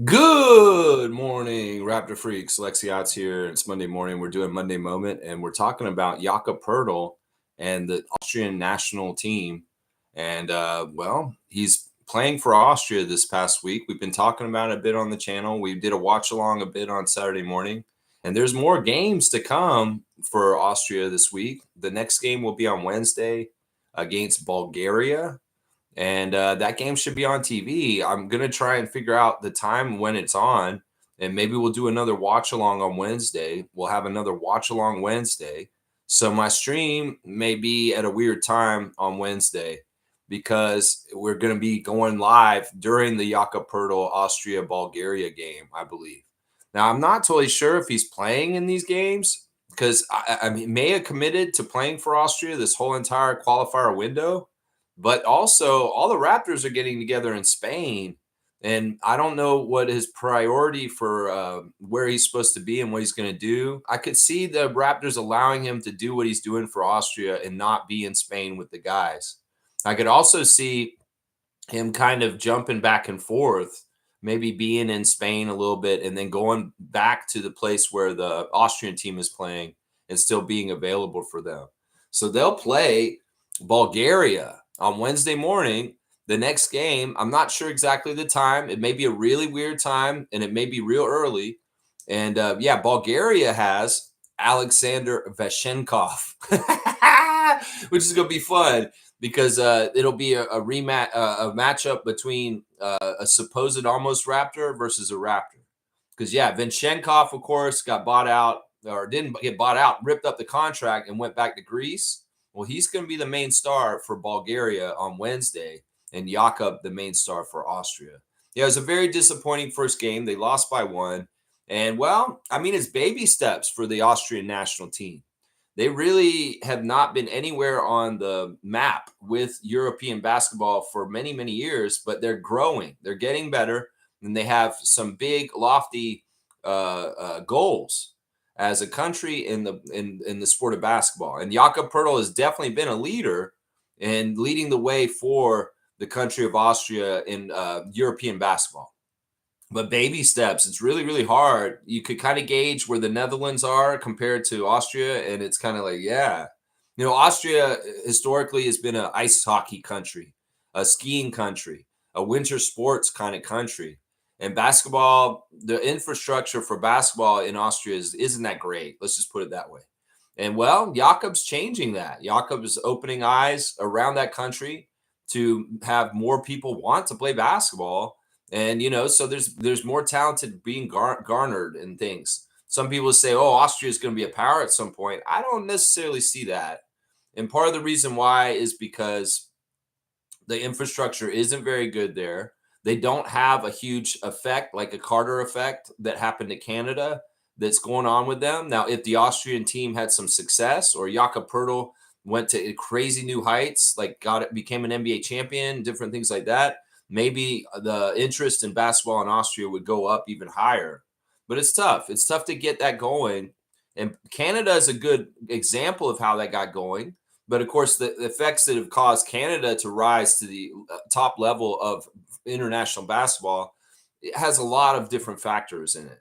Good morning, Raptor Freaks. Lexi Otts here. It's Monday morning. We're doing Monday Moment, and we're talking about Jakob Poeltl and the Austrian national team. And, he's playing for Austria this past week. We've been talking about it a bit on the channel. We did a watch along a bit on Saturday morning. And there's more games to come for Austria this week. The next game will be on Wednesday against Bulgaria. And that game should be on TV. I'm going to try and figure out the time when it's on, and maybe we'll do another watch along on Wednesday. We'll have another watch along Wednesday. So my stream may be at a weird time on Wednesday because we're going to be going live during the Jakob Poeltl Austria-Bulgaria game, I believe. Now, I'm not totally sure if he's playing in these games because I mean, may have committed to playing for Austria this whole entire qualifier window. But also, all the Raptors are getting together in Spain, and I don't know what his priority for where he's supposed to be and what he's going to do. I could see the Raptors allowing him to do what he's doing for Austria and not be in Spain with the guys. I could also see him kind of jumping back and forth, maybe being in Spain a little bit and then going back to the place where the Austrian team is playing and still being available for them. So they'll play Bulgaria on Wednesday morning. The next game, I'm not sure exactly the time. It may be a really weird time, and it may be real early. And Bulgaria has Alexander Veshenkov, which is going to be fun because it'll be a rematch, a matchup between a supposed almost Raptor versus a Raptor. Because, Veshenkov, of course, got bought out, or didn't get bought out, ripped up the contract and went back to Greece. Well, he's going to be the main star for Bulgaria on Wednesday, and Jakob the main star for Austria. Yeah, it was a very disappointing first game. They lost by 1. And, it's baby steps for the Austrian national team. They really have not been anywhere on the map with European basketball for many, many years, but they're growing. They're getting better, and they have some big, lofty goals as a country in the sport of basketball. And Jakob Poeltl has definitely been a leader and leading the way for the country of Austria in European basketball. But baby steps, it's really, really hard. You could kind of gauge where the Netherlands are compared to Austria, and it's kind of like, Austria historically has been an ice hockey country, a skiing country, a winter sports kind of country. And basketball, the infrastructure for basketball in Austria isn't that great. Let's just put it that way. And, Jakob's changing that. Jakob is opening eyes around that country to have more people want to play basketball. And, so there's more talented being garnered and things. Some people say, Austria is going to be a power at some point. I don't necessarily see that. And part of the reason why is because the infrastructure isn't very good there. They don't have a huge effect like a Carter effect that happened to Canada that's going on with them. Now, if the Austrian team had some success or Jakob Poeltl went to crazy new heights, like became an NBA champion, different things like that, maybe the interest in basketball in Austria would go up even higher. But it's tough. It's tough to get that going. And Canada is a good example of how that got going. But, of course, the effects that have caused Canada to rise to the top level of international basketball, it has a lot of different factors in it.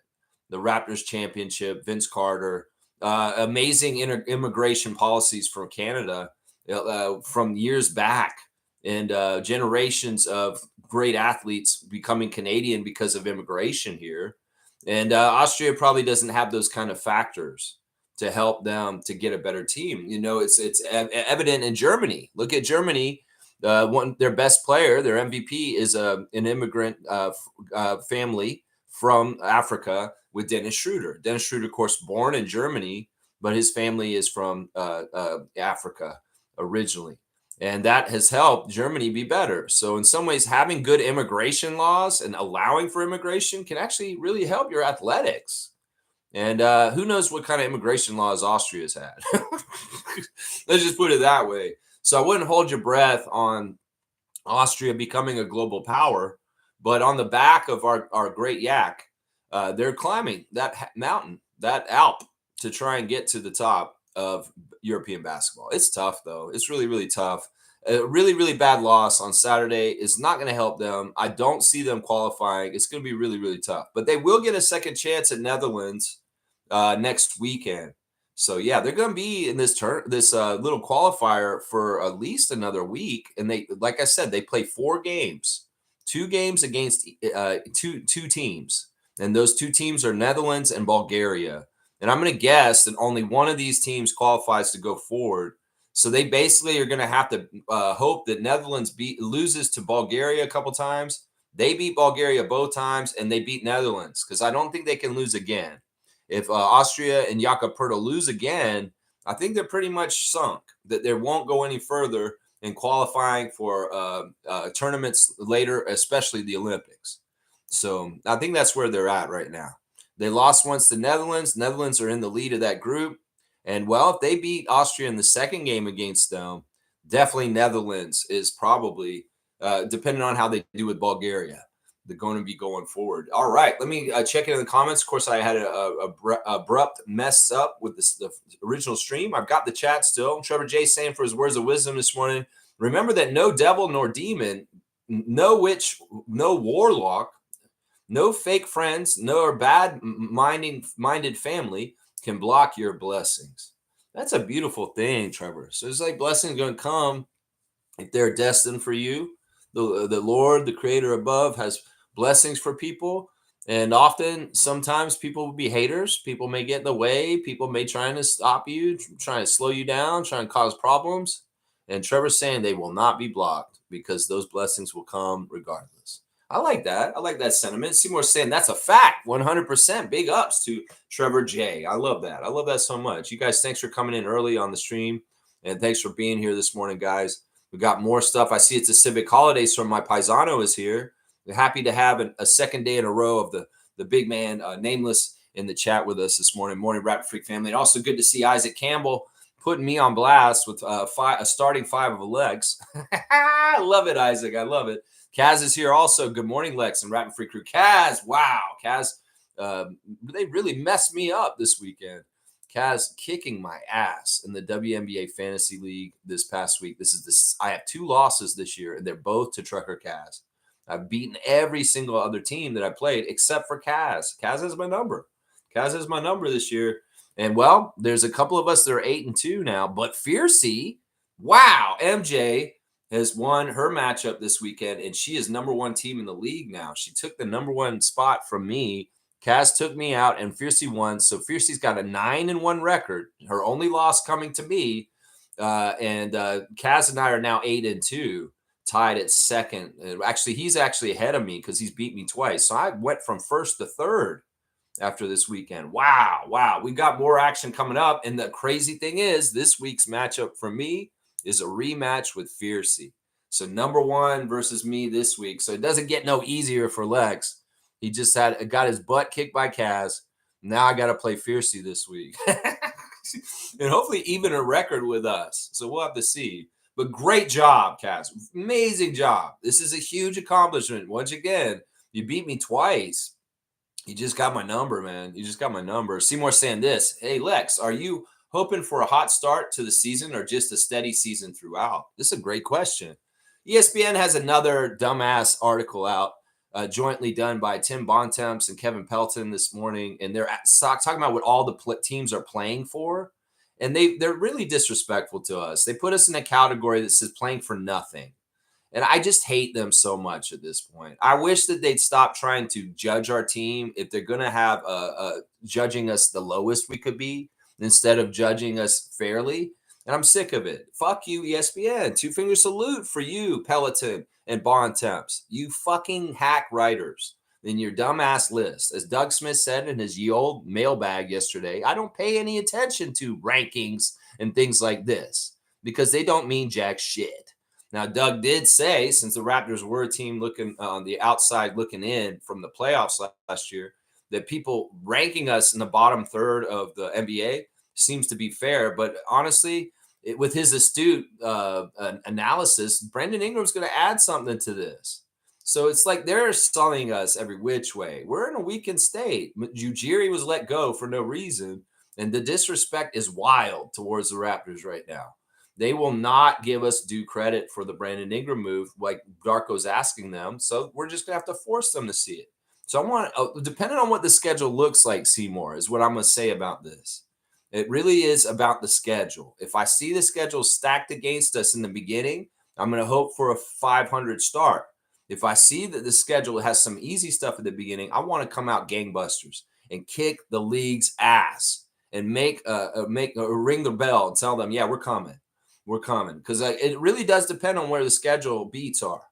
The Raptors championship, Vince Carter, amazing immigration policies from Canada from years back, and generations of great athletes becoming Canadian because of immigration here. And Austria probably doesn't have those kind of factors to help them to get a better team. It's evident in Germany. Look at Germany. Their best player, their MVP, is an immigrant family from Africa with Dennis Schroeder. Dennis Schroeder, of course, born in Germany, but his family is from Africa originally. And that has helped Germany be better. So in some ways, having good immigration laws and allowing for immigration can actually really help your athletics. And who knows what kind of immigration laws Austria's had. Let's just put it that way. So I wouldn't hold your breath on Austria becoming a global power. But on the back of our great yak, they're climbing that mountain, that Alp, to try and get to the top of European basketball. It's tough, though. It's really, really tough. A really, really bad loss on Saturday is not going to help them. I don't see them qualifying. It's going to be really, really tough. But they will get a second chance at Netherlands next weekend. So yeah, they're going to be in this little qualifier for at least another week. And they, like I said, they play 4 games, 2 games against two teams, and those 2 teams are Netherlands and Bulgaria. And I'm going to guess that only one of these teams qualifies to go forward. So they basically are going to have to hope that Netherlands loses to Bulgaria a couple times. They beat Bulgaria both times, and they beat Netherlands, because I don't think they can lose again. If Austria and Jakob Poeltl lose again, I think they're pretty much sunk, that they won't go any further in qualifying for tournaments later, especially the Olympics. So I think that's where they're at right now. They lost once to Netherlands. Netherlands are in the lead of that group. And, well, if they beat Austria in the second game against them, definitely Netherlands is probably, depending on how they do with Bulgaria, they're going to be going forward. All right, let me check in the comments. Of course, I had a abrupt mess up with the original stream. I've got the chat still. Trevor J saying for his words of wisdom this morning, remember that no devil nor demon, no witch, no warlock, no fake friends, no bad-minded family can block your blessings. That's a beautiful thing, Trevor. So it's like blessings going to come if they're destined for you. The Lord, the creator above, has blessings for people. And often, sometimes people will be haters. People may get in the way. People may try to stop you, trying to slow you down, trying to cause problems. And Trevor's saying they will not be blocked because those blessings will come regardless. I like that. I like that sentiment. Seymour's saying that's a fact, 100%. Big ups to Trevor J. I love that. I love that so much. You guys, thanks for coming in early on the stream. And thanks for being here this morning, guys. We got more stuff. I see it's a civic holiday, so my paisano is here. We're happy to have a second day in a row of the big man, Nameless, in the chat with us this morning. Morning, Raptor Freak family. And also good to see Isaac Campbell putting me on blast with a starting 5 of Lex. I love it, Isaac. I love it. Kaz is here also. Good morning, Lex and Raptor Freak crew. Kaz, wow. Kaz, they really messed me up this weekend. Kaz kicking my ass in the WNBA Fantasy League this past week. I have 2 losses this year, and they're both to Trucker Kaz. I've beaten every single other team that I played except for Kaz. Kaz has my number. Kaz has my number this year. And, well, there's a couple of us that are 8-2 now. But Fiercey, wow, MJ has won her matchup this weekend, and she is number 1 team in the league now. She took the number 1 spot from me. Kaz took me out, and Fiercey won. So Fiercey's got a 9-1 record. Her only loss coming to me. And Kaz and I are now 8-2, tied at second. Actually, he's actually ahead of me because he's beat me twice. So I went from first to third after this weekend. Wow. We got more action coming up. And the crazy thing is, this week's matchup for me is a rematch with Fiercey. So number 1 versus me this week. So it doesn't get no easier for Lex. He just got his butt kicked by Kaz. Now I got to play Fiercey this week. And hopefully even a record with us. So we'll have to see. But great job, Kaz. Amazing job. This is a huge accomplishment. Once again, you beat me twice. You just got my number, man. You just got my number. Seymour saying this. Hey, Lex, are you hoping for a hot start to the season or just a steady season throughout? This is a great question. ESPN has another dumbass article out, jointly done by Tim Bontemps and Kevin Pelton this morning. And they're talking about what all the teams are playing for. And they're really disrespectful to us. They put us in a category that says playing for nothing. And I just hate them so much at this point. I wish that they'd stop trying to judge our team if they're going to have judging us the lowest we could be instead of judging us fairly. And I'm sick of it. Fuck you, ESPN. 2-finger salute for you, Peloton and Bontemps. You fucking hack writers in your dumbass list. As Doug Smith said in his old mailbag yesterday, I don't pay any attention to rankings and things like this because they don't mean jack shit. Now, Doug did say, since the Raptors were a team looking on the outside looking in from the playoffs last year, that people ranking us in the bottom third of the NBA seems to be fair. But honestly, with his astute analysis, Brandon Ingram's going to add something to this. So it's like they're selling us every which way. We're in a weakened state. Ujiri was let go for no reason, and the disrespect is wild towards the Raptors right now. They will not give us due credit for the Brandon Ingram move like Darko's asking them. So we're just going to have to force them to see it. So I want, depending on what the schedule looks like, Seymour, is what I'm going to say about this. It really is about the schedule. If I see the schedule stacked against us in the beginning, I'm going to hope for a 500 start. If I see that the schedule has some easy stuff at the beginning, I want to come out gangbusters and kick the league's ass and ring the bell and tell them, yeah, we're coming. We're coming. Because it really does depend on where the schedule beats are.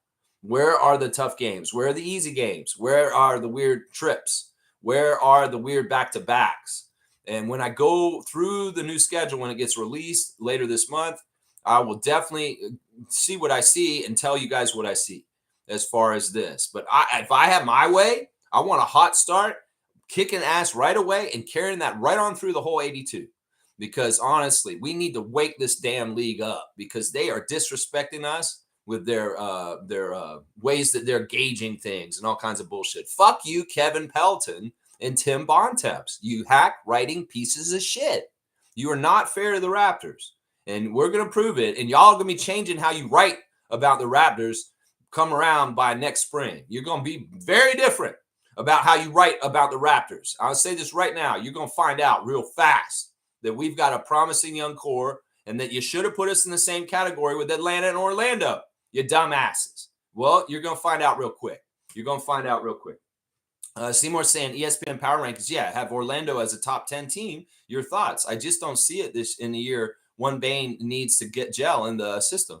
Where are the tough games? Where are the easy games? Where are the weird trips? Where are the weird back-to-backs? And when I go through the new schedule, when it gets released later this month, I will definitely see what I see and tell you guys what I see as far as this. But if I have my way, I want a hot start, kicking ass right away and carrying that right on through the whole 82. Because honestly, we need to wake this damn league up because they are disrespecting us with their ways that they're gauging things and all kinds of bullshit. Fuck you, Kevin Pelton and Tim Bontemps. You hack writing pieces of shit. You are not fair to the Raptors. And we're going to prove it. And y'all are going to be changing how you write about the Raptors come around by next spring. You're going to be very different about how you write about the Raptors. I'll say this right now. You're going to find out real fast that we've got a promising young core and that you should have put us in the same category with Atlanta and Orlando, you dumbasses. Well, you're going to find out real quick. You're going to find out real quick. Seymour saying ESPN Power Rankings, yeah, have Orlando as a top 10 team. Your thoughts? I just don't see it this in the year one Bane needs to get gel in the system.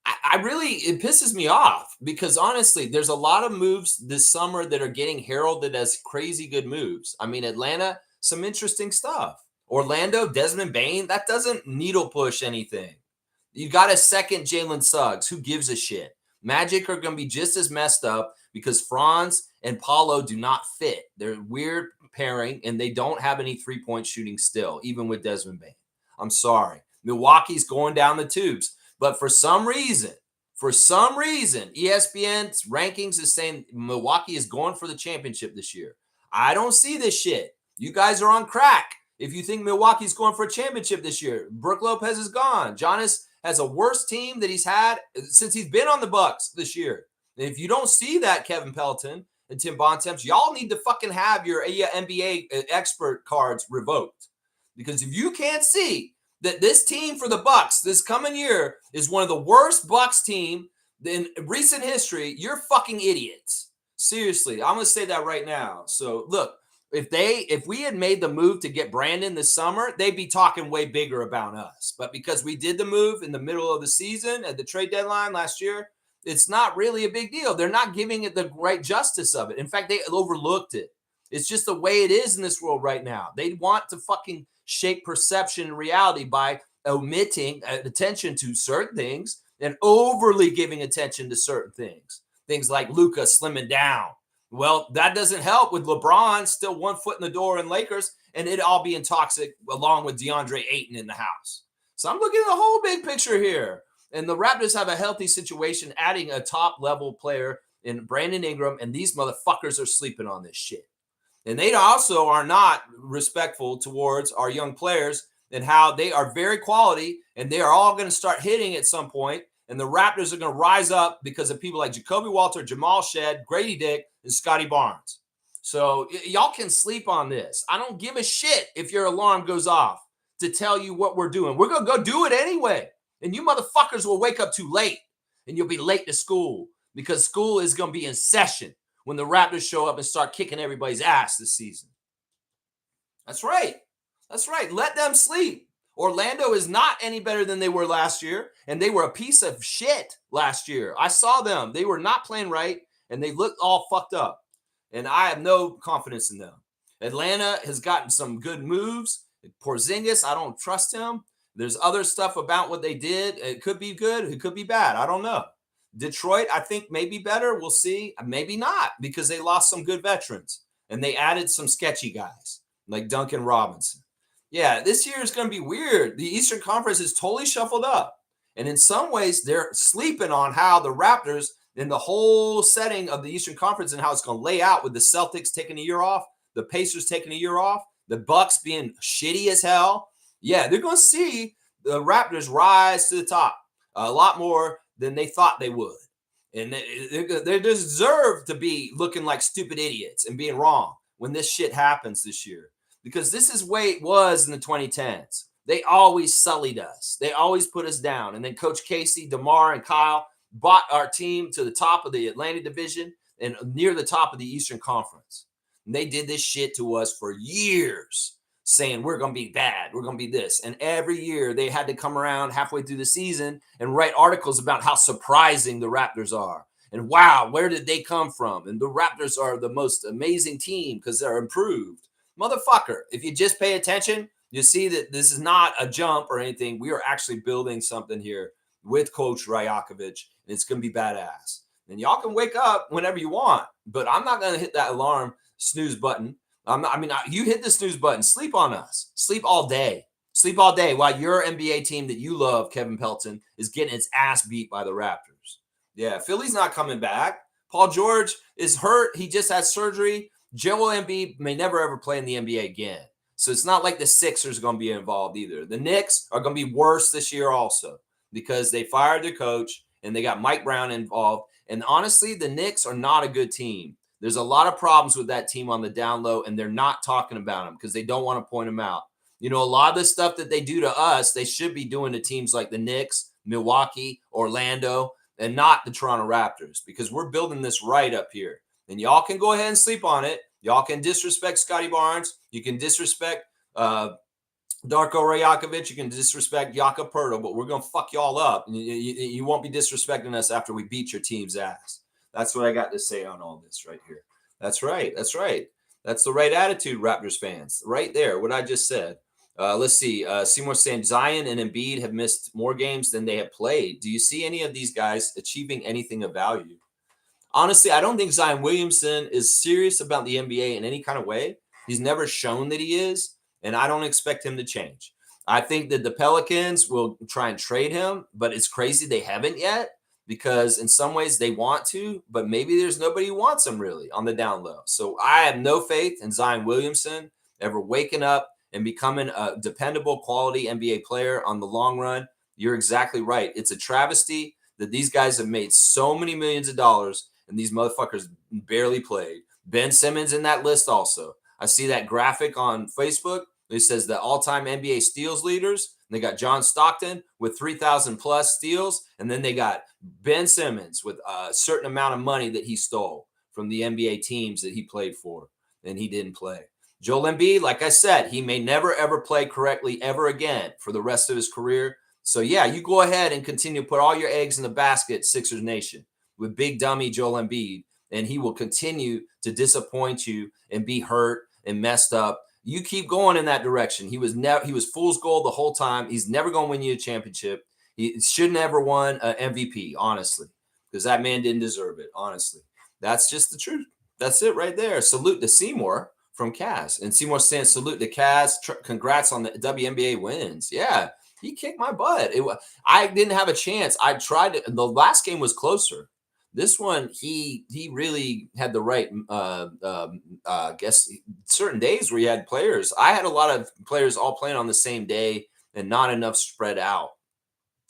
It pisses me off because honestly, there's a lot of moves this summer that are getting heralded as crazy good moves. I mean, Atlanta, some interesting stuff. Orlando, Desmond Bane, that doesn't needle push anything. You got a second Jalen Suggs. Who gives a shit? Magic are going to be just as messed up because Franz and Paulo do not fit. They're weird pairing, and they don't have any three-point shooting still, even with Desmond Bane. I'm sorry. Milwaukee's going down the tubes. But for some reason, ESPN's rankings is saying Milwaukee is going for the championship this year. I don't see this shit. You guys are on crack. If you think Milwaukee's going for a championship this year, Brook Lopez is gone. Giannis has a worse team that he's had since he's been on the Bucks this year. And if you don't see that, Kevin Pelton and Tim Bontemps, y'all need to fucking have your NBA expert cards revoked. Because if you can't see that this team for the Bucks this coming year is one of the worst Bucks team in recent history, you're fucking idiots. Seriously, I'm going to say that right now. So look, if we had made the move to get Brandon this summer, they'd be talking way bigger about us. But because we did the move in the middle of the season at the trade deadline last year, it's not really a big deal. They're not giving it the right justice of it. In fact, they overlooked it. It's just the way it is in this world right now. They want to fucking shape perception and reality by omitting attention to certain things and overly giving attention to certain things. Things like Luka slimming down. Well, that doesn't help with LeBron still 1 foot in the door in Lakers and it all being toxic along with DeAndre Ayton in the house. So I'm looking at the whole big picture here. And the Raptors have a healthy situation, adding a top-level player in Brandon Ingram, and these motherfuckers are sleeping on this shit. And they also are not respectful towards our young players and how they are very quality, and they are all going to start hitting at some point. And the Raptors are going to rise up because of people like Jakob Poeltl, Jamal Shed, Grady Dick, and Scotty Barnes. So y'all can sleep on this. I don't give a shit if your alarm goes off to tell you what we're doing. We're going to go do it anyway. And you motherfuckers will wake up too late, and you'll be late to school because school is going to be in session when the Raptors show up and start kicking everybody's ass this season. That's right. That's right. Let them sleep. Orlando is not any better than they were last year, and they were a piece of shit last year. I saw them. They were not playing right, and they looked all fucked up, and I have no confidence in them. Atlanta has gotten some good moves. Porzingis, I don't trust him. There's other stuff about what they did. It could be good. It could be bad. I don't know. Detroit, I think maybe better. We'll see. Maybe not because they lost some good veterans and they added some sketchy guys like Duncan Robinson. Yeah, this year is going to be weird. The Eastern Conference is totally shuffled up. And in some ways, they're sleeping on how the Raptors in the whole setting of the Eastern Conference and how it's going to lay out with the Celtics taking a year off, the Pacers taking a year off, the Bucks being shitty as hell. Yeah, they're going to see the Raptors rise to the top a lot more than they thought they would. And they deserve to be looking like stupid idiots and being wrong when this shit happens this year. Because this is the way it was in the 2010s. They always sullied us. They always put us down. And then Coach Casey, DeMar, and Kyle brought our team to the top of the Atlantic Division and near the top of the Eastern Conference. And they did this shit to us for years, saying we're going to be bad, we're going to be this. And every year they had to come around halfway through the season and write articles about how surprising the Raptors are. And wow, where did they come from? And the Raptors are the most amazing team because they're improved. Motherfucker, if you just pay attention, you see that this is not a jump or anything. We are actually building something here with Coach Rajakovic, and it's going to be badass. And y'all can wake up whenever you want, but I'm not going to hit that alarm snooze button. You hit the snooze button. Sleep on us. Sleep all day. Sleep all day while your NBA team that you love, Kevin Pelton, is getting its ass beat by the Raptors. Yeah, Philly's not coming back. Paul George is hurt. He just had surgery. Joel Embiid may never ever play in the NBA again. So it's not like the Sixers are going to be involved either. The Knicks are going to be worse this year also because they fired their coach and they got Mike Brown involved. And honestly, the Knicks are not a good team. There's a lot of problems with that team on the down low, and they're not talking about them because they don't want to point them out. You know, a lot of the stuff that they do to us, they should be doing to teams like the Knicks, Milwaukee, Orlando, and not the Toronto Raptors because we're building this right up here. And y'all can go ahead and sleep on it. Y'all can disrespect Scotty Barnes. You can disrespect Darko Rajakovic. You can disrespect Jakob Poeltl, but we're going to fuck y'all up. You won't be disrespecting us after we beat your team's ass. That's what I got to say on all this right here. That's right. That's right. That's the right attitude, Raptors fans. Right there, what I just said. Let's see. Seymour saying Zion and Embiid have missed more games than they have played. Do you see any of these guys achieving anything of value? Honestly, I don't think Zion Williamson is serious about the NBA in any kind of way. He's never shown that he is, and I don't expect him to change. I think that the Pelicans will try and trade him, but it's crazy they haven't yet because in some ways they want to, but maybe there's nobody who wants him really on the down low. So I have no faith in Zion Williamson ever waking up and becoming a dependable quality NBA player on the long run. You're exactly right. It's a travesty that these guys have made so many millions of dollars and these motherfuckers barely played. Ben Simmons in that list also. I see that graphic on Facebook. It says the all-time NBA steals leaders. They got John Stockton with 3,000 plus steals. And then they got Ben Simmons with a certain amount of money that he stole from the NBA teams that he played for. And he didn't play. Joel Embiid, like I said, he may never, ever play correctly ever again for the rest of his career. So, yeah, you go ahead and continue to put all your eggs in the basket, Sixers Nation, with big dummy Joel Embiid, and he will continue to disappoint you and be hurt and messed up. You keep going in that direction. He was fool's gold the whole time. He's never going to win you a championship. He shouldn't ever won an MVP, honestly, because that man didn't deserve it, honestly. That's just the truth. That's it right there. Salute to Seymour from Kaz. And Seymour saying salute to Kaz. Congrats on the WNBA wins. Yeah, he kicked my butt. I didn't have a chance. I tried to. The last game was closer. This one, he really had the right, I guess, certain days where he had players. I had a lot of players all playing on the same day and not enough spread out.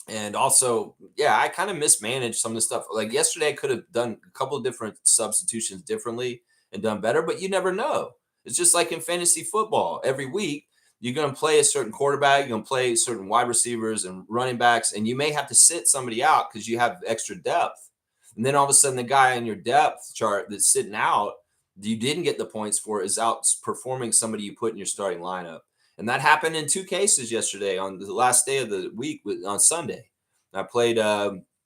And also, yeah, I kind of mismanaged some of the stuff. Like yesterday, I could have done a couple of different substitutions differently and done better, but you never know. It's just like in fantasy football. Every week, you're going to play a certain quarterback, you're going to play certain wide receivers and running backs, and you may have to sit somebody out because you have extra depth. And then all of a sudden, the guy on your depth chart that's sitting out, you didn't get the points for, is outperforming somebody you put in your starting lineup. And that happened in two cases yesterday on the last day of the week on Sunday. I played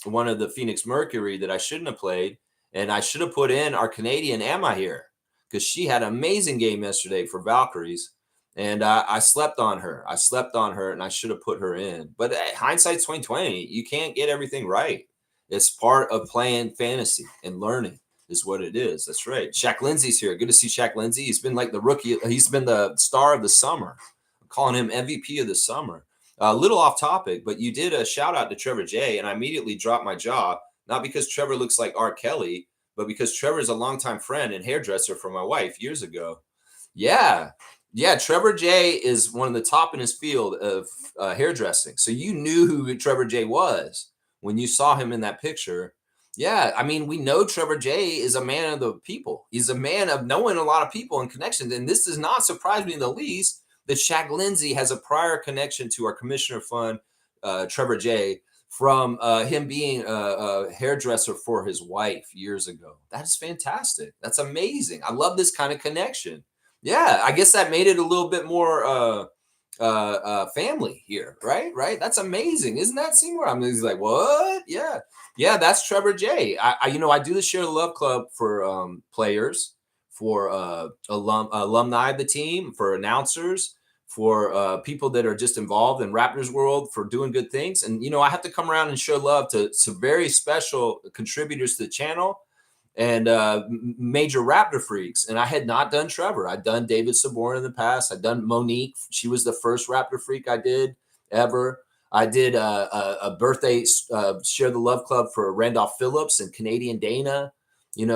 one of the Phoenix Mercury that I shouldn't have played, and I should have put in our Canadian Emma here because she had an amazing game yesterday for Valkyries. And I slept on her. And I should have put her in. But hindsight's 2020. You can't get everything right. It's part of playing fantasy and learning is what it is. That's right. Shaq Lindsay's here. Good to see Shaq Lindsay. He's been like the rookie. He's been the star of the summer. I'm calling him MVP of the summer. A little off topic, but you did a shout out to Trevor J, and I immediately dropped my jaw, not because Trevor looks like R. Kelly, but because Trevor is a longtime friend and hairdresser for my wife years ago. Yeah. Yeah, Trevor J is one of the top in his field of hairdressing. So you knew who Trevor J was when you saw him in that picture. Yeah, I mean, we know Trevor J is a man of the people. He's a man of knowing a lot of people and connections. And this does not surprise me in the least that Shaq Lindsay has a prior connection to our commissioner fund, Trevor J, from him being a hairdresser for his wife years ago. That is fantastic. That's amazing. I love this kind of connection. Yeah, I guess that made it a little bit more family here, right? Right. That's amazing, isn't that, Seymour? I'm just like, what? Yeah, yeah. That's Trevor J. I do the Share the Love Club for players, for alumni of the team, for announcers, for people that are just involved in Raptors world for doing good things. And I have to come around and show love to some very special contributors to the channel and major Raptor freaks. And I had not done Trevor. I'd done David Saborn in the past. I'd done Monique. She was the first Raptor freak I did ever. I did a birthday Share the Love Club for Randolph Phillips and Canadian Dana.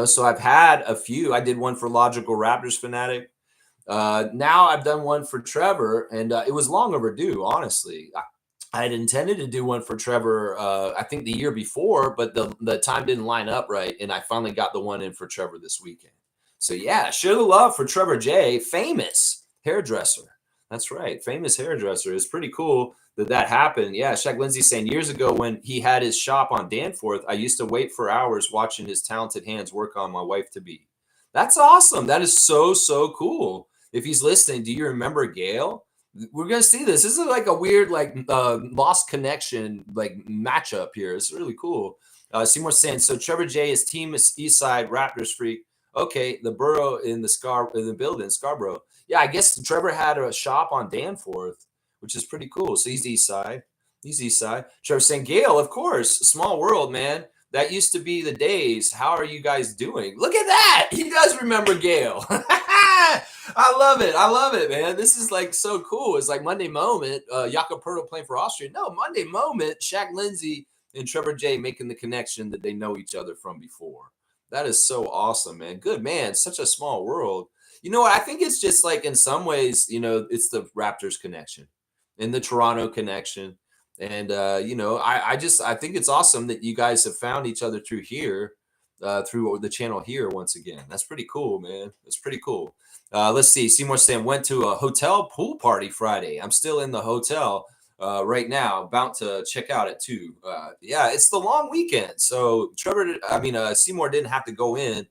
So I've had a few. I did one for Logical Raptors Fanatic. Now I've done one for Trevor, and it was long overdue, honestly. I had intended to do one for Trevor, I think the year before, but the time didn't line up right, and I finally got the one in for Trevor this weekend. So yeah, share the love for Trevor J, famous hairdresser. That's right, famous hairdresser. It's pretty cool that happened. Yeah, Shaq Lindsay saying years ago when he had his shop on Danforth, I used to wait for hours watching his talented hands work on my wife to be. That's awesome. That is so cool. If he's listening, do you remember Gail? We're gonna see this. This is like a weird, like lost connection, like matchup here. It's really cool. Seymour saying so. Trevor J is Team East Side Raptors freak. Okay, the borough in the building, Scarborough. Yeah, I guess Trevor had a shop on Danforth, which is pretty cool. So he's East Side. He's East Side. Trevor saying Gail, of course, small world, man. That used to be the days. How are you guys doing? Look at that. He does remember Gail. I love it. I love it, man. This is like so cool. It's like Monday Moment. Jakob Poeltl playing for Austria. No, Monday Moment. Shaq Lindsay and Trevor J making the connection that they know each other from before. That is so awesome, man. Good, man. Such a small world. You know what? I think it's just like in some ways, it's the Raptors connection and the Toronto connection. And I think it's awesome that you guys have found each other through here, through the channel here once again. That's pretty cool, man. That's pretty cool. Let's see. Seymour saying went to a hotel pool party Friday. I'm still in the hotel right now, about to check out at 2. Yeah, it's the long weekend. So Seymour didn't have to go in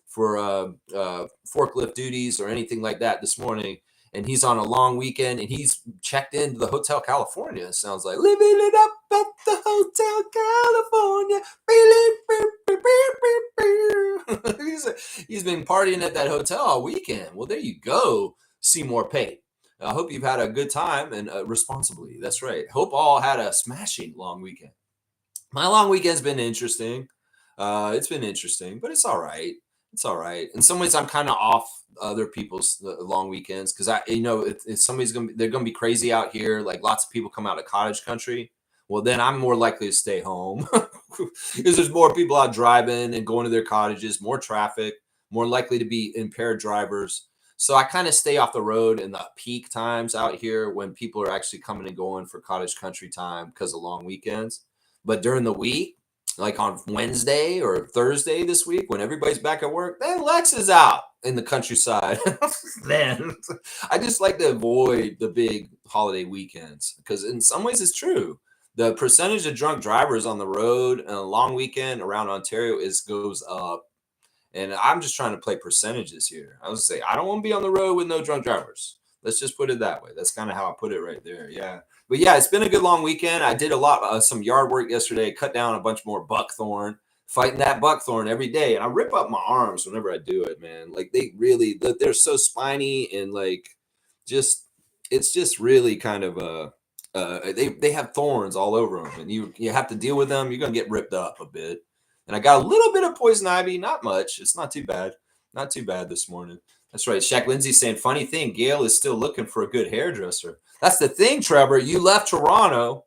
for forklift duties or anything like that this morning. And he's on a long weekend, and he's checked into the Hotel California. It sounds like living it up at the Hotel California. he's been partying at that hotel all weekend. Well, there you go, Seymour Pate. I hope you've had a good time and responsibly. That's right. Hope all had a smashing long weekend. My long weekend's been interesting. It's been interesting, but it's all right. It's all right. In some ways, I'm kind of off other people's long weekends because if somebody's they're gonna be crazy out here. Like lots of people come out of cottage country. Well, then I'm more likely to stay home because there's more people out driving and going to their cottages, more traffic, more likely to be impaired drivers. So I kind of stay off the road in the peak times out here when people are actually coming and going for cottage country time because of long weekends. But during the week, like on Wednesday or Thursday this week, when everybody's back at work, then Lex is out in the countryside. Man, I just like to avoid the big holiday weekends because in some ways it's true. The percentage of drunk drivers on the road and a long weekend around Ontario goes up. And I'm just trying to play percentages here. I was say I don't want to be on the road with no drunk drivers. Let's just put it that way. That's kind of how I put it right there. Yeah. But yeah, it's been a good long weekend. I did a lot some yard work yesterday, cut down a bunch more buckthorn, fighting that buckthorn every day. And I rip up my arms whenever I do it, man. Like they're so spiny and like it's just really kind of they have thorns all over them, and you have to deal with them. You're gonna get ripped up a bit. And I got a little bit of poison ivy, not much. It's not too bad. Not too bad this morning. That's right. Shaq Lindsay saying, funny thing, Gail is still looking for a good hairdresser. That's the thing, Trevor. You left Toronto,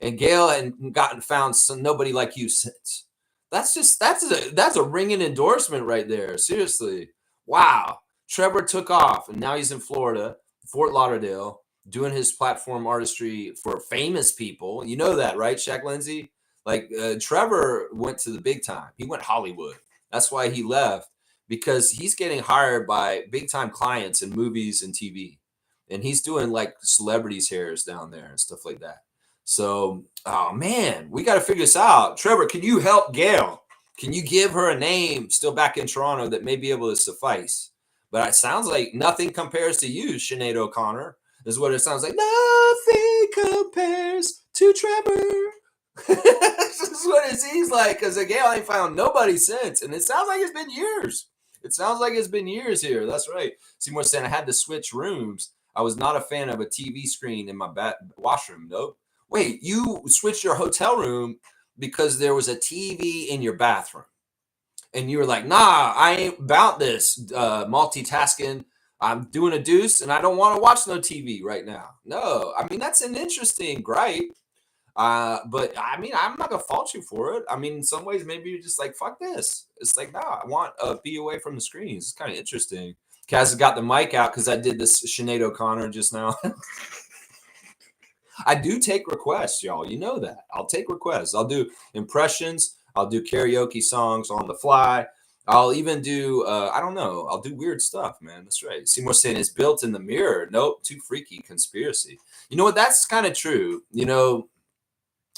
and Gail hadn't found nobody like you since. That's a ringing endorsement right there. Seriously. Wow. Trevor took off, and now he's in Florida. Fort Lauderdale, doing his platform artistry for famous people. You know that, right, Shaq Lindsay? Like Trevor went to the big time. He went Hollywood. That's why he left, because he's getting hired by big time clients in movies and TV. And he's doing like celebrities' hairs down there and stuff like that. So, oh man, we got to figure this out. Trevor, can you help Gail? Can you give her a name still back in Toronto that may be able to suffice? But it sounds like nothing compares to you, Sinead O'Connor, is what it sounds like. Nothing compares to Trevor. This is what it seems like, because Gail ain't found nobody since. And it sounds like it's been years. It sounds like it's been years here. That's right. Seymour saying I had to switch rooms. I was not a fan of a TV screen in my washroom. Nope. Wait, you switched your hotel room because there was a TV in your bathroom. And you were like, nah, I ain't about this multitasking. I'm doing a deuce and I don't want to watch no TV right now. No, I mean, that's an interesting gripe. But I mean, I'm not going to fault you for it. I mean, in some ways, maybe you're just like, fuck this. It's like, nah, I want to be away from the screens. It's kind of interesting. Kaz has got the mic out because I did this Sinead O'Connor just now. I do take requests, y'all. You know that. I'll take requests. I'll do impressions. I'll do karaoke songs on the fly. I'll even do, I don't know. I'll do weird stuff, man. That's right. Seymour saying it's built in the mirror. Nope. Too freaky. Conspiracy. You know what? That's kind of true. You know,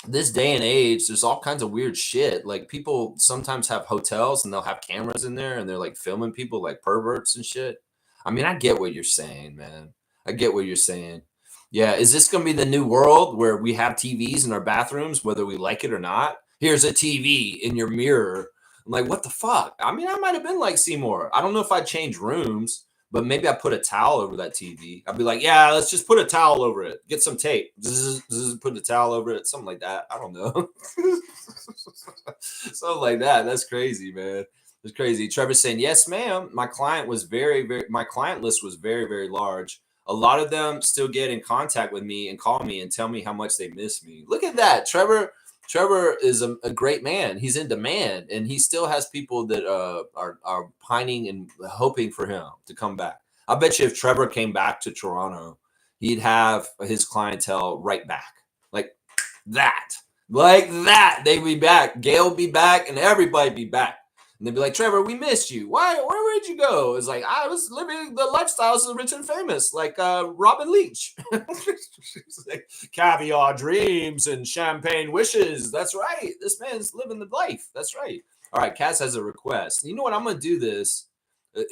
this day and age, there's all kinds of weird shit. Like people sometimes have hotels and they'll have cameras in there and they're like filming people like perverts and shit. I mean, I get what you're saying, man. I get what you're saying. Yeah. Is this going to be the new world where we have TVs in our bathrooms, whether we like it or not? Here's a TV in your mirror. I'm like, what the fuck? I mean, I might have been like Seymour. I don't know if I'd change rooms, but maybe I put a towel over that TV. I'd be like, yeah, let's just put a towel over it. Get some tape. Put a towel over it. Something like that. I don't know. Something like that. That's crazy, man. It's crazy. Trevor's saying, yes, ma'am. My client list was very, very large. A lot of them still get in contact with me and call me and tell me how much they miss me. Look at that. Trevor is a great man. He's in demand, and he still has people that are pining and hoping for him to come back. I bet you if Trevor came back to Toronto, he'd have his clientele right back. Like that. They'd be back. Gail would be back, and everybody be back. And they'd be like, Trevor, we missed you. Why? Where'd you go? It's like, I was living the lifestyles of rich and famous, like Robin Leach. Like, caviar dreams and champagne wishes. That's right. This man's living the life. That's right. All right, Cass has a request. You know what? I'm going to do this.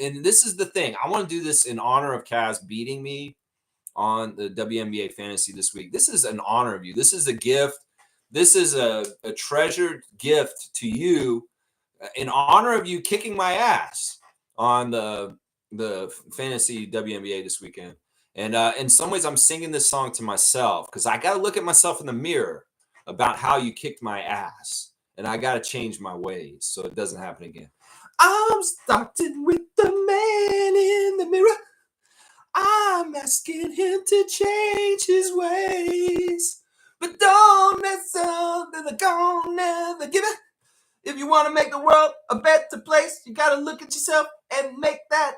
And this is the thing. I want to do this in honor of Cass beating me on the WNBA fantasy this week. This is an honor of you. This is a gift. This is a treasured gift to you, in honor of you kicking my ass on the fantasy WNBA this weekend. And in some ways, I'm singing this song to myself because I got to look at myself in the mirror about how you kicked my ass. And I got to change my ways so it doesn't happen again. I'm starting with the man in the mirror. I'm asking him to change his ways. But don't mess up, they're gonna never give it. If you want to make the world a better place, you got to look at yourself and make that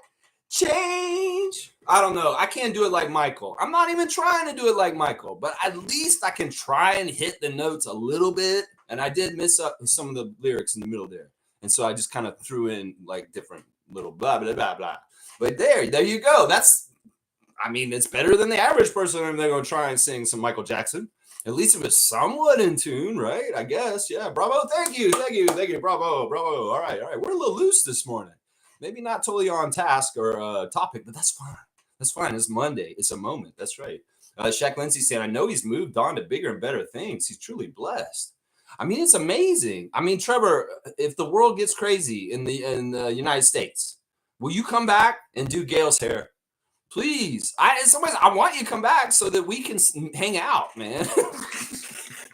change. I don't know. I can't do it like Michael. I'm not even trying to do it like Michael, but at least I can try and hit the notes a little bit. And I did miss up some of the lyrics in the middle there. And so I just kind of threw in like different little blah, blah, blah, blah. But there you go. It's better than the average person if they're going to try and sing some Michael Jackson. At least it was somewhat in tune, right? I guess. Yeah. Bravo. Thank you. Bravo. All right. We're a little loose this morning. Maybe not totally on task or topic, but that's fine. That's fine. It's Monday. It's a moment. That's right. Shaq Lindsay saying, I know he's moved on to bigger and better things. He's truly blessed. I mean, it's amazing. I mean, Trevor, if the world gets crazy in the United States, will you come back and do Gail's hair? Please. In some ways, I want you to come back so that we can hang out, man.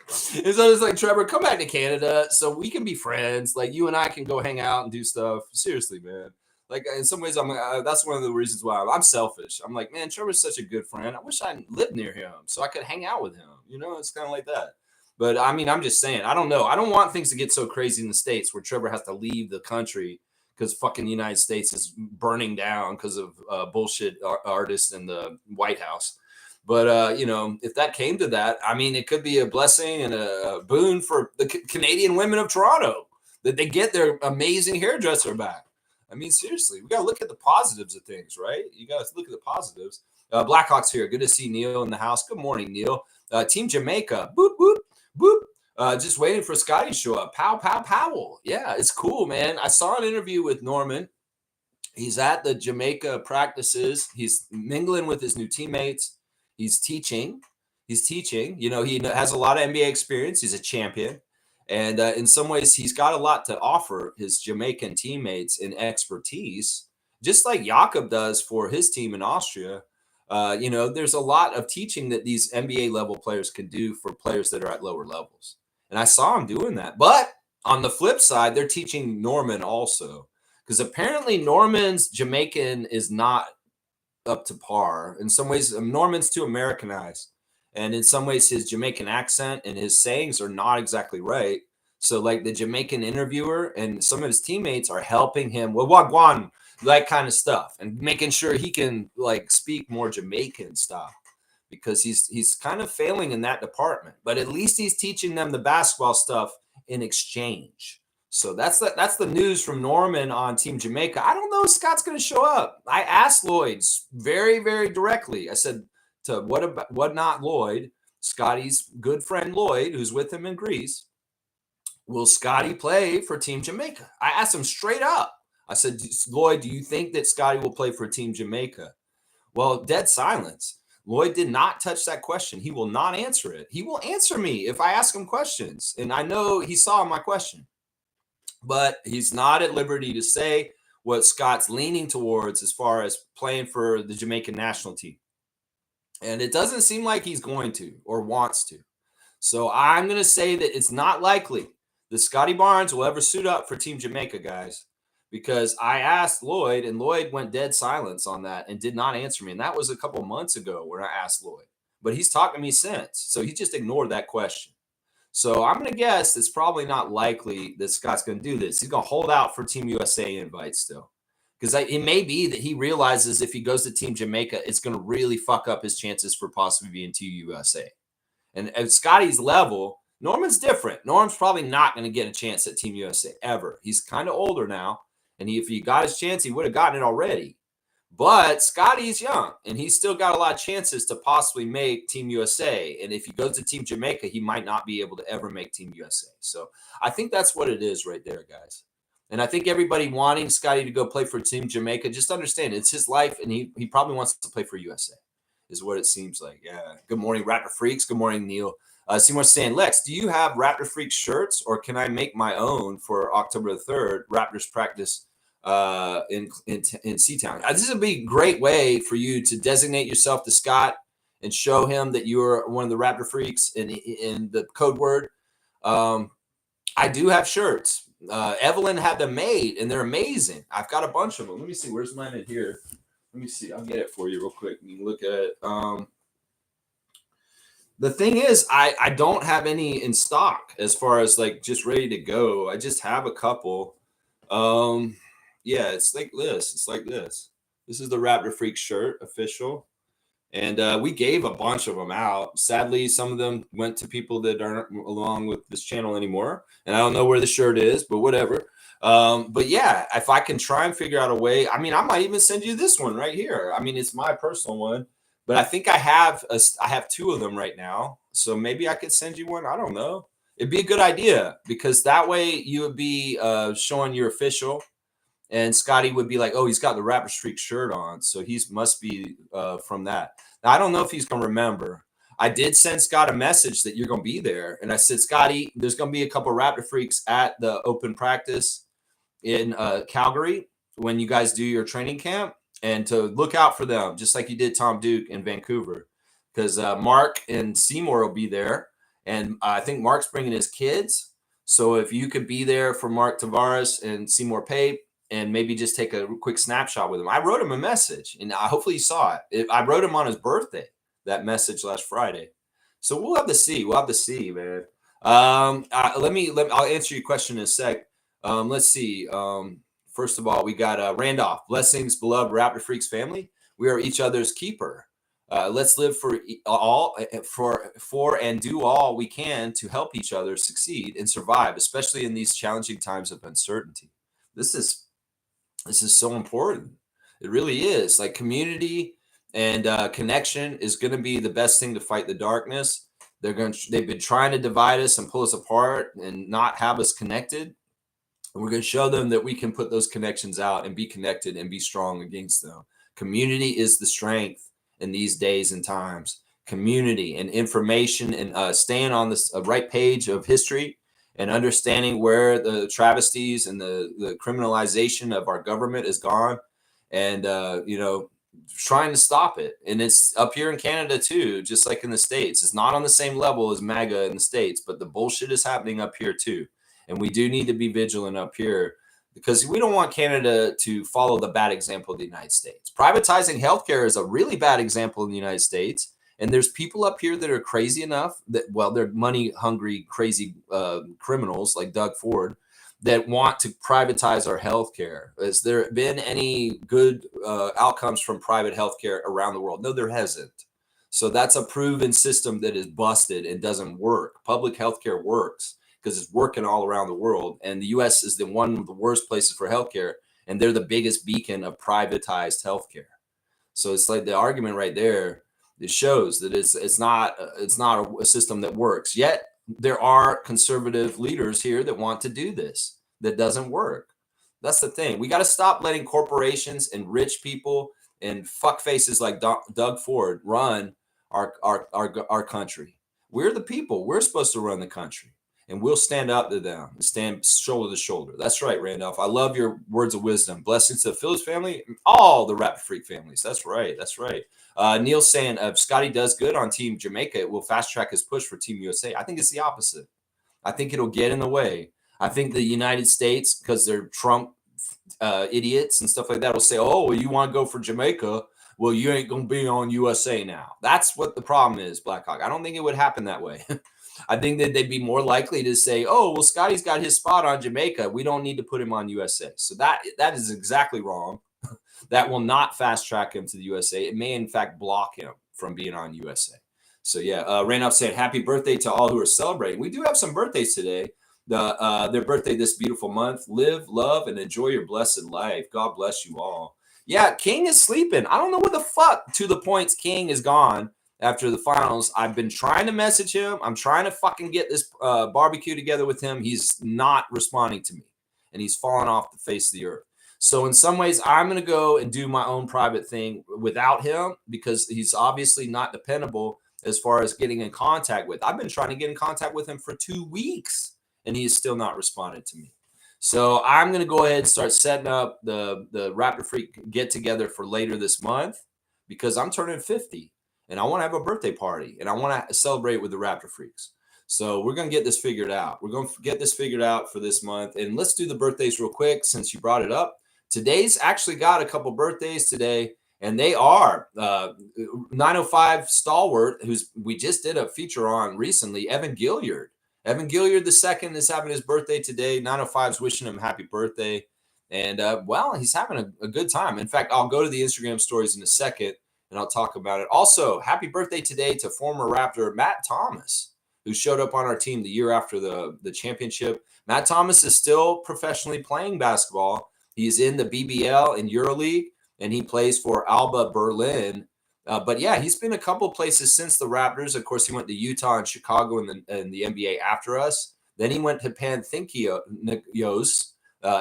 And so it's like, Trevor, come back to Canada so we can be friends. Like, you and I can go hang out and do stuff. Seriously, man. Like, in some ways, that's one of the reasons why I'm selfish. I'm like, man, Trevor's such a good friend. I wish I lived near him so I could hang out with him. You know, it's kind of like that. But, I mean, I'm just saying, I don't know. I don't want things to get so crazy in the States where Trevor has to leave the country because fucking United States is burning down because of bullshit artists in the White House. But, if that came to that, I mean, it could be a blessing and a boon for the Canadian women of Toronto that they get their amazing hairdresser back. I mean, seriously, we got to look at the positives of things, right? You got to look at the positives. Blackhawks here. Good to see Neil in the house. Good morning, Neil. Team Jamaica. Boop, boop, boop. Just waiting for Scotty to show up. Pow, pow, Powell. Yeah, it's cool, man. I saw an interview with Norman. He's at the Jamaica practices. He's mingling with his new teammates. He's teaching. He has a lot of NBA experience. He's a champion. And in some ways, he's got a lot to offer his Jamaican teammates in expertise, just like Jakob does for his team in Austria. There's a lot of teaching that these NBA level players can do for players that are at lower levels. And I saw him doing that. But on the flip side, they're teaching Norman also, because apparently Norman's Jamaican is not up to par. In some ways, Norman's too Americanized. And in some ways, his Jamaican accent and his sayings are not exactly right. So, like, the Jamaican interviewer and some of his teammates are helping him with Wagwan, that kind of stuff, and making sure he can, like, speak more Jamaican stuff, because he's kind of failing in that department. But at least he's teaching them the basketball stuff in exchange. So that's the news from Norman on Team Jamaica. I don't know if Scott's going to show up. I asked Lloyd very, very directly. I said, to what not Lloyd, Scotty's good friend Lloyd, who's with him in Greece, will Scotty play for Team Jamaica? I asked him straight up. I said, Lloyd, do you think that Scotty will play for Team Jamaica? Well, dead silence. Lloyd did not touch that question. He will not answer it. He will answer me if I ask him questions. And I know he saw my question. But he's not at liberty to say what Scott's leaning towards as far as playing for the Jamaican national team. And it doesn't seem like he's going to or wants to. So I'm going to say that it's not likely that Scotty Barnes will ever suit up for Team Jamaica, guys, because I asked Lloyd, and Lloyd went dead silence on that and did not answer me. And that was a couple of months ago when I asked Lloyd. But he's talked to me since. So he just ignored that question. So I'm going to guess it's probably not likely that Scott's going to do this. He's going to hold out for Team USA invites still. Because it may be that he realizes if he goes to Team Jamaica, it's going to really fuck up his chances for possibly being Team USA. And at Scotty's level, Norman's different. Norman's probably not going to get a chance at Team USA ever. He's kind of older now. And if he got his chance, he would have gotten it already. But Scotty's young, and he's still got a lot of chances to possibly make Team USA. And if he goes to Team Jamaica, he might not be able to ever make Team USA. So I think that's what it is right there, guys. And I think everybody wanting Scotty to go play for Team Jamaica, just understand it's his life, and he probably wants to play for USA, is what it seems like. Yeah. Good morning, Raptor Freaks. Good morning, Neil. Seymour's saying, Lex, do you have Raptor Freaks shirts, or can I make my own for October the 3rd, Raptors practice in Seatown? This would be a great way for you to designate yourself to Scott and show him that you're one of the Raptor Freaks in the code word. I do have shirts. Evelyn had them made, and they're amazing. I've got a bunch of them. Let me see. Where's mine in here? Let me see. I'll get it for you real quick. You can look at it. The thing is, I don't have any in stock as far as like just ready to go. I just have a couple. Yeah, it's like this. It's like this. This is the Raptor Freak shirt, official. And we gave a bunch of them out. Sadly, some of them went to people that aren't along with this channel anymore. And I don't know where the shirt is, but whatever. But yeah, if I can try and figure out a way, I mean, I might even send you this one right here. I mean, it's my personal one, but I think I have two of them right now. So maybe I could send you one. I don't know. It'd be a good idea, because that way you would be showing your official. And Scotty would be like, oh, he's got the Raptors Freak shirt on. So he must be from that. Now, I don't know if he's going to remember. I did send Scott a message that you're going to be there. And I said, Scotty, there's going to be a couple of Raptor Freaks at the open practice in Calgary when you guys do your training camp, and to look out for them, just like you did Tom Duke in Vancouver, because Mark and Seymour will be there. And I think Mark's bringing his kids. So if you could be there for Mark Tavares and Seymour Pape, and maybe just take a quick snapshot with him. I wrote him a message, and hopefully he saw it. I wrote him on his birthday, that message last Friday. So we'll have to see. We'll have to see, man. I'll answer your question in a sec. Let's see. First of all, we got Randolph. Blessings, beloved Raptor Freaks family. We are each other's keeper. Let's live for and do all we can to help each other succeed and survive, especially in these challenging times of uncertainty. This is so important. It really is. Like, community and connection is going to be the best thing to fight the darkness. They've been trying to divide us and pull us apart and not have us connected. And we're going to show them that we can put those connections out and be connected and be strong against them. Community is the strength in these days and times. Community and information and staying on this right page of history and understanding where the travesties and the criminalization of our government is gone, and trying to stop it. And it's up here in Canada too, just like in the States. It's not on the same level as MAGA in the States, but the bullshit is happening up here too. And we do need to be vigilant up here, because we don't want Canada to follow the bad example of the United States. Privatizing healthcare is a really bad example in the United States. And there's people up here that are crazy enough that, well, they're money hungry, crazy criminals like Doug Ford that want to privatize our healthcare. Has there been any good outcomes from private healthcare around the world? No, there hasn't. So that's a proven system that is busted and doesn't work. Public healthcare works because it's working all around the world. And the U.S. is one of the worst places for healthcare, and they're the biggest beacon of privatized healthcare. So it's like the argument right there. It shows that it's not a system that works. Yet there are conservative leaders here that want to do this. That doesn't work. That's the thing. We got to stop letting corporations and rich people and fuckfaces like Doug Ford run our country. We're the people. We're supposed to run the country, and we'll stand up to them and stand shoulder to shoulder. That's right, Randolph. I love your words of wisdom. Blessings to the Phillips family, all the Raptor Freak families. That's right. That's right. Neil saying, if Scotty does good on Team Jamaica, it will fast track his push for Team USA. I think it's the opposite. I think it'll get in the way. I think the United States, because they're Trump idiots and stuff like that, will say, oh, well, you want to go for Jamaica? Well, you ain't going to be on USA now. That's what the problem is, Blackhawk. I don't think it would happen that way. I think that they'd be more likely to say, oh, well, Scotty's got his spot on Jamaica. We don't need to put him on USA. So that is exactly wrong. That will not fast track him to the USA. It may, in fact, block him from being on USA. So, yeah, Randolph said, happy birthday to all who are celebrating. We do have some birthdays today. Their birthday this beautiful month. Live, love, and enjoy your blessed life. God bless you all. Yeah, King is sleeping. I don't know where the fuck to the points King is gone after the finals. I've been trying to message him. I'm trying to fucking get this barbecue together with him. He's not responding to me, and he's fallen off the face of the earth. So in some ways, I'm going to go and do my own private thing without him, because he's obviously not dependable as far as getting in contact with. I've been trying to get in contact with him for 2 weeks, and he has still not responded to me. So I'm going to go ahead and start setting up the Raptor Freak get together for later this month, because I'm turning 50 and I want to have a birthday party and I want to celebrate with the Raptor Freaks. So we're going to get this figured out. We're going to get this figured out for this month. And let's do the birthdays real quick since you brought it up. Today's actually got a couple birthdays today, and they are 905 stalwart, we just did a feature on recently, Evan Gilliard. Evan Gilliard II is having his birthday today. 905's wishing him happy birthday. And, well, he's having a good time. In fact, I'll go to the Instagram stories in a second, and I'll talk about it. Also, happy birthday today to former Raptor Matt Thomas, who showed up on our team the year after the championship. Matt Thomas is still professionally playing basketball. He's in the BBL in EuroLeague, and he plays for Alba Berlin. But, yeah, he's been a couple places since the Raptors. Of course, he went to Utah and Chicago in the NBA after us. Then he went to Panathinaikos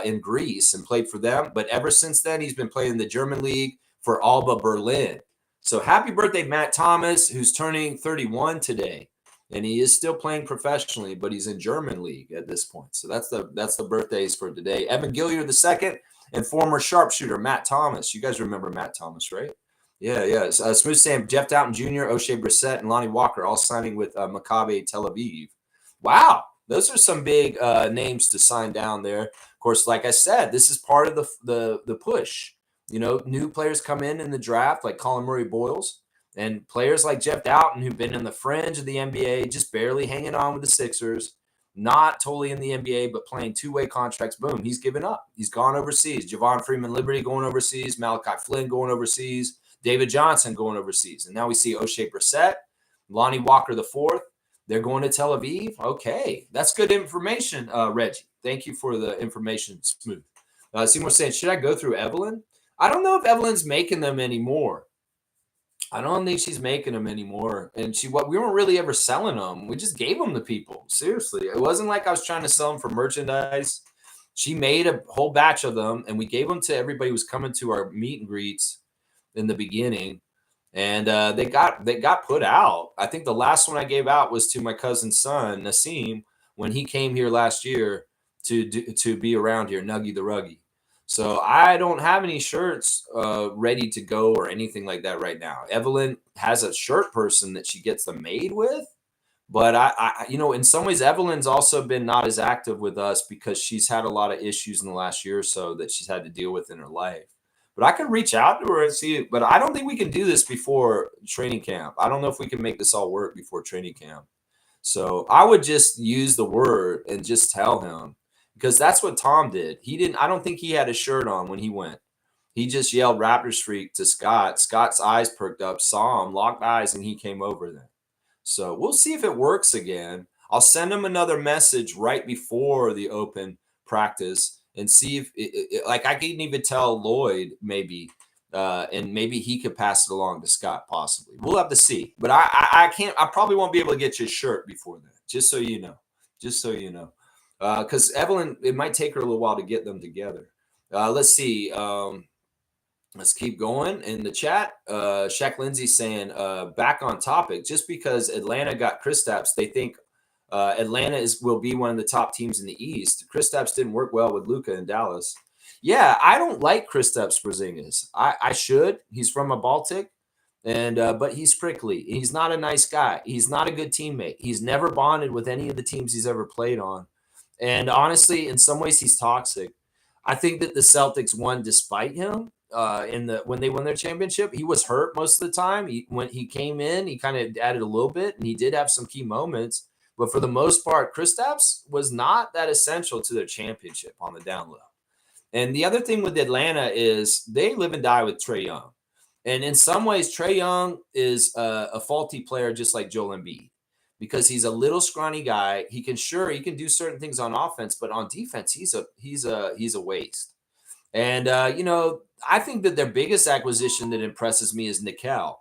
in Greece and played for them. But ever since then, he's been playing in the German league for Alba Berlin. So happy birthday, Matt Thomas, who's turning 31 today. And he is still playing professionally, but he's in German league at this point. So that's the birthdays for today. Evan Gilliard II and former sharpshooter Matt Thomas. You guys remember Matt Thomas, right? Yeah. Smooth Sam, Jeff Doughton Jr., O'Shea Brissett, and Lonnie Walker all signing with Maccabi Tel Aviv. Wow, those are some big names to sign down there. Of course, like I said, this is part of the push. You know, new players come in the draft, like Colin Murray-Boyles. And players like Jeff Doughton, who've been in the fringe of the NBA, just barely hanging on with the Sixers. not totally in the NBA, but playing two-way contracts. Boom, he's given up. He's gone overseas. Javon Freeman-Liberty going overseas. Malachi Flynn going overseas. David Johnson going overseas. And now we see O'Shea Brissett, Lonnie Walker the fourth. They're going to Tel Aviv. Okay, that's good information, Reggie. Thank you for the information. Smooth. Seymour saying, should I go through Evelyn? I don't know if Evelyn's making them anymore. I don't think she's making them anymore. And we weren't really ever selling them. We just gave them to people. Seriously. It wasn't like I was trying to sell them for merchandise. She made a whole batch of them, and we gave them to everybody who was coming to our meet and greets in the beginning. And they got put out. I think the last one I gave out was to my cousin's son, Nassim, when he came here last year to be around here, Nuggy the Ruggy. So I don't have any shirts ready to go or anything like that right now. Evelyn has a shirt person that she gets them made with. But I in some ways, Evelyn's also been not as active with us because she's had a lot of issues in the last year or so that she's had to deal with in her life. But I can reach out to her and see it. But I don't think we can do this before training camp. I don't know if we can make this all work before training camp. So I would just use the word and just tell him. Because that's what Tom did. I don't think he had a shirt on when he went. He just yelled Raptors Freak to Scott. Scott's eyes perked up, saw him, locked eyes, and he came over then. So we'll see if it works again. I'll send him another message right before the open practice and see if, like, I can even tell Lloyd maybe, and maybe he could pass it along to Scott possibly. We'll have to see. But I can't. I probably won't be able to get your shirt before then, just so you know. Just so you know. Because Evelyn, it might take her a little while to get them together. Let's see. Let's keep going in the chat. Shaq Lindsay saying, back on topic, just because Atlanta got Kristaps, they think Atlanta will be one of the top teams in the East. Kristaps didn't work well with Luka in Dallas. Yeah, I don't like Kristaps Porzingis. I should. He's from a Baltic, and but he's prickly. He's not a nice guy. He's not a good teammate. He's never bonded with any of the teams he's ever played on. And honestly, in some ways, he's toxic. I think that the Celtics won despite him. When they won their championship, he was hurt most of the time. When he came in, he kind of added a little bit, and he did have some key moments. But for the most part, Kristaps was not that essential to their championship on the down low. And the other thing with Atlanta is they live and die with Trae Young. And in some ways, Trae Young is a faulty player, just like Joel Embiid. Because he's a little scrawny guy. He can do certain things on offense, but on defense, he's a waste. And I think that their biggest acquisition that impresses me is Nickel.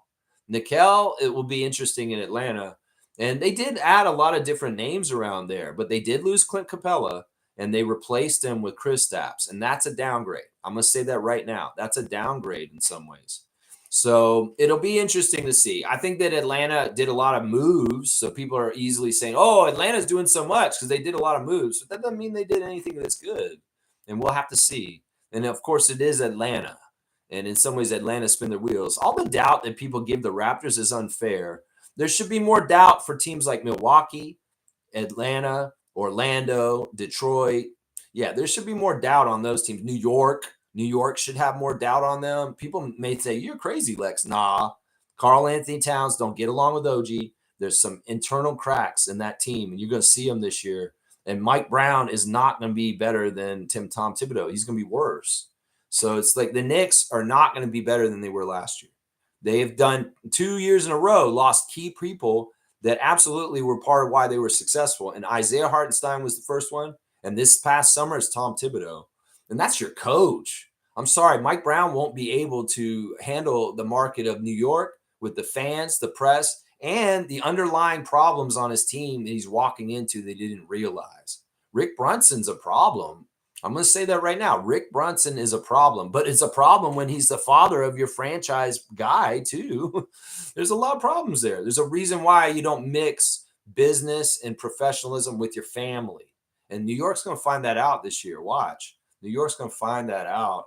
Nickel, it will be interesting in Atlanta. And they did add a lot of different names around there, but they did lose Clint Capella, and they replaced him with Kristaps, and that's a downgrade. I'm going to say that right now. That's a downgrade in some ways. So it'll be interesting to see. I think that Atlanta did a lot of moves. So people are easily saying, oh, Atlanta's doing so much because they did a lot of moves. But that doesn't mean they did anything that's good. And we'll have to see. And of course, it is Atlanta. And in some ways, Atlanta spin their wheels. All the doubt that people give the Raptors is unfair. There should be more doubt for teams like Milwaukee, Atlanta, Orlando, Detroit. Yeah, there should be more doubt on those teams. New York should have more doubt on them. People may say, you're crazy, Lex. Nah, Karl Anthony Towns don't get along with OG. There's some internal cracks in that team, and you're going to see them this year. And Mike Brown is not going to be better than Tom Thibodeau. He's going to be worse. So it's like the Knicks are not going to be better than they were last year. They have done 2 years in a row, lost key people that absolutely were part of why they were successful. And Isaiah Hartenstein was the first one. And this past summer is Tom Thibodeau. And that's your coach. I'm sorry, Mike Brown won't be able to handle the market of New York with the fans, the press, and the underlying problems on his team that he's walking into they didn't realize. Rick Brunson's a problem. I'm going to say that right now. Rick Brunson is a problem, but it's a problem when he's the father of your franchise guy too. There's a lot of problems there. There's a reason why you don't mix business and professionalism with your family. And New York's going to find that out this year. Watch. New York's going to find that out.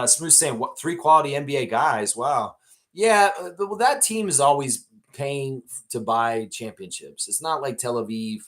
Smooth saying, what, 3 quality NBA guys? Wow. Yeah, well, that team is always paying to buy championships. It's not like Tel Aviv.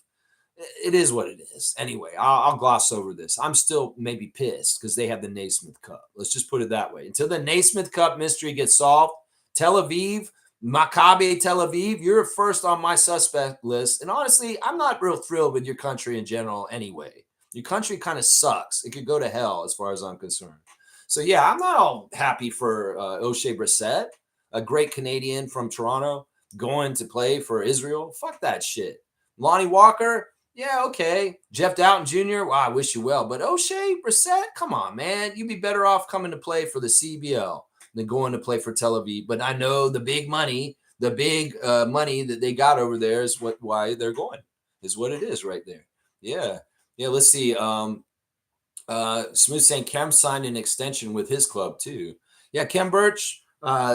It is what it is. Anyway, I'll gloss over this. I'm still maybe pissed because they have the Naismith Cup. Let's just put it that way. Until the Naismith Cup mystery gets solved, Tel Aviv, Maccabi Tel Aviv, you're first on my suspect list. And honestly, I'm not real thrilled with your country in general anyway. Your country kind of sucks. It could go to hell as far as I'm concerned. So, yeah, I'm not all happy for O'Shea Brissett, a great Canadian from Toronto, going to play for Israel. Fuck that shit. Lonnie Walker, yeah, okay. Jeff Doughton Jr., well, I wish you well. But O'Shea Brissett, come on, man. You'd be better off coming to play for the CBL than going to play for Tel Aviv. But I know the big money that they got over there is why they're going, is what it is right there. Yeah. Yeah, let's see. Smooth saying Cam signed an extension with his club too. Yeah, Cam Birch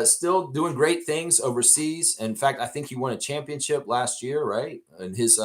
still doing great things overseas. In fact, I think he won a championship last year, right? In his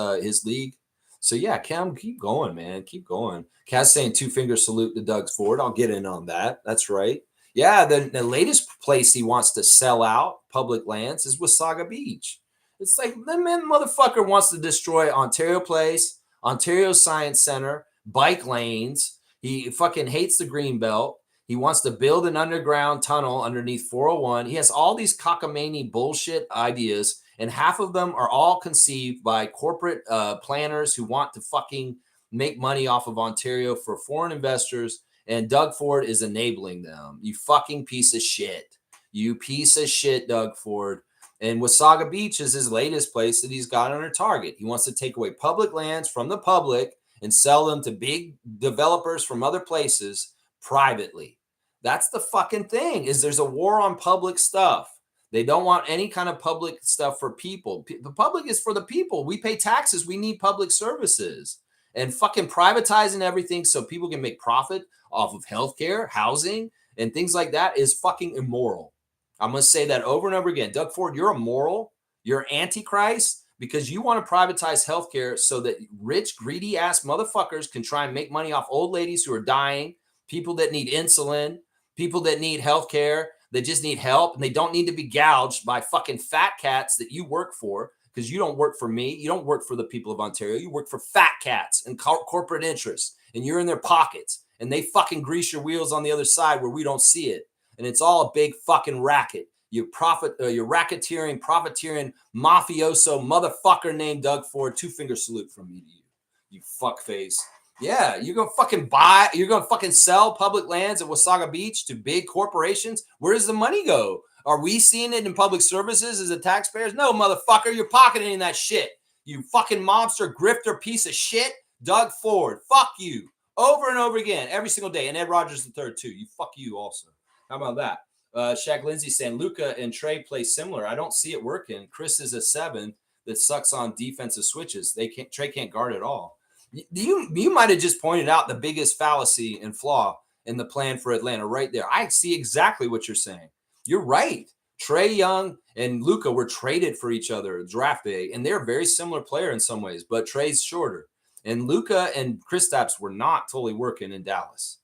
league. So yeah, Cam, keep going, man. Keep going. Cass saying 2-finger salute to Doug Ford. I'll get in on that. That's right. Yeah, the latest place he wants to sell out public lands is Wasaga Beach. It's like the motherfucker wants to destroy Ontario Place, Ontario Science Center, bike lanes. He fucking hates the Greenbelt. He wants to build an underground tunnel underneath 401. He has all these cockamamie bullshit ideas, and half of them are all conceived by corporate planners who want to fucking make money off of Ontario for foreign investors, and Doug Ford is enabling them. You fucking piece of shit. You piece of shit, Doug Ford. And Wasaga Beach is his latest place that he's got under target. He wants to take away public lands from the public and sell them to big developers from other places privately. That's the fucking thing, is there's a war on public stuff. They don't want any kind of public stuff for people. The public is for the people. We pay taxes. We need public services. And fucking privatizing everything so people can make profit off of healthcare, housing, and things like that is fucking immoral. I'm going to say that over and over again. Doug Ford, you're immoral. You're antichrist because you want to privatize healthcare so that rich, greedy ass motherfuckers can try and make money off old ladies who are dying, people that need insulin, people that need healthcare, that just need help, and they don't need to be gouged by fucking fat cats that you work for, because you don't work for me. You don't work for the people of Ontario. You work for fat cats and corporate interests, and you're in their pockets, and they fucking grease your wheels on the other side where we don't see it. And it's all a big fucking racket. You're racketeering, profiteering, mafioso motherfucker named Doug Ford. 2-finger salute from me to you, you fuckface. Yeah, you're going to fucking sell public lands at Wasaga Beach to big corporations? Where does the money go? Are we seeing it in public services as the taxpayers? No, motherfucker, you're pocketing that shit. You fucking mobster, grifter, piece of shit. Doug Ford, fuck you. Over and over again, every single day. And Ed Rogers III too. You fuck you also. How about that? Shaq Lindsay saying Luka and Trey play similar. I don't see it working. Chris is a 7 that sucks on defensive switches. Trey can't guard at all. You might have just pointed out the biggest fallacy and flaw in the plan for Atlanta right there. I see exactly what you're saying. You're right. Trey Young and Luka were traded for each other draft day, and they're a very similar player in some ways, but Trey's shorter. And Luka and Kristaps were not totally working in Dallas.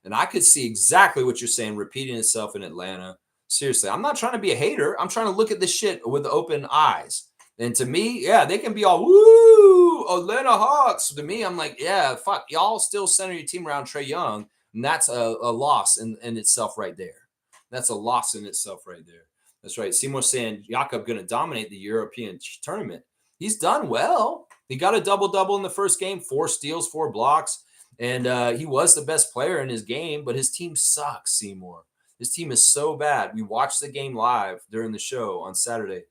And I could see exactly what you're saying repeating itself in Atlanta. Seriously, I'm not trying to be a hater. I'm trying to look at this shit with open eyes. And to me, yeah, they can be all, woo, Atlanta Hawks. To me, I'm like, yeah, fuck, y'all still center your team around Trey Young. And that's a loss in itself right there. That's a loss in itself right there. That's right. Seymour saying Jakob going to dominate the European tournament. He's done well. He got a double-double in the first game, 4 steals, 4 blocks. And he was the best player in his game, but his team sucks, Seymour. His team is so bad. We watched the game live during the show on Saturday,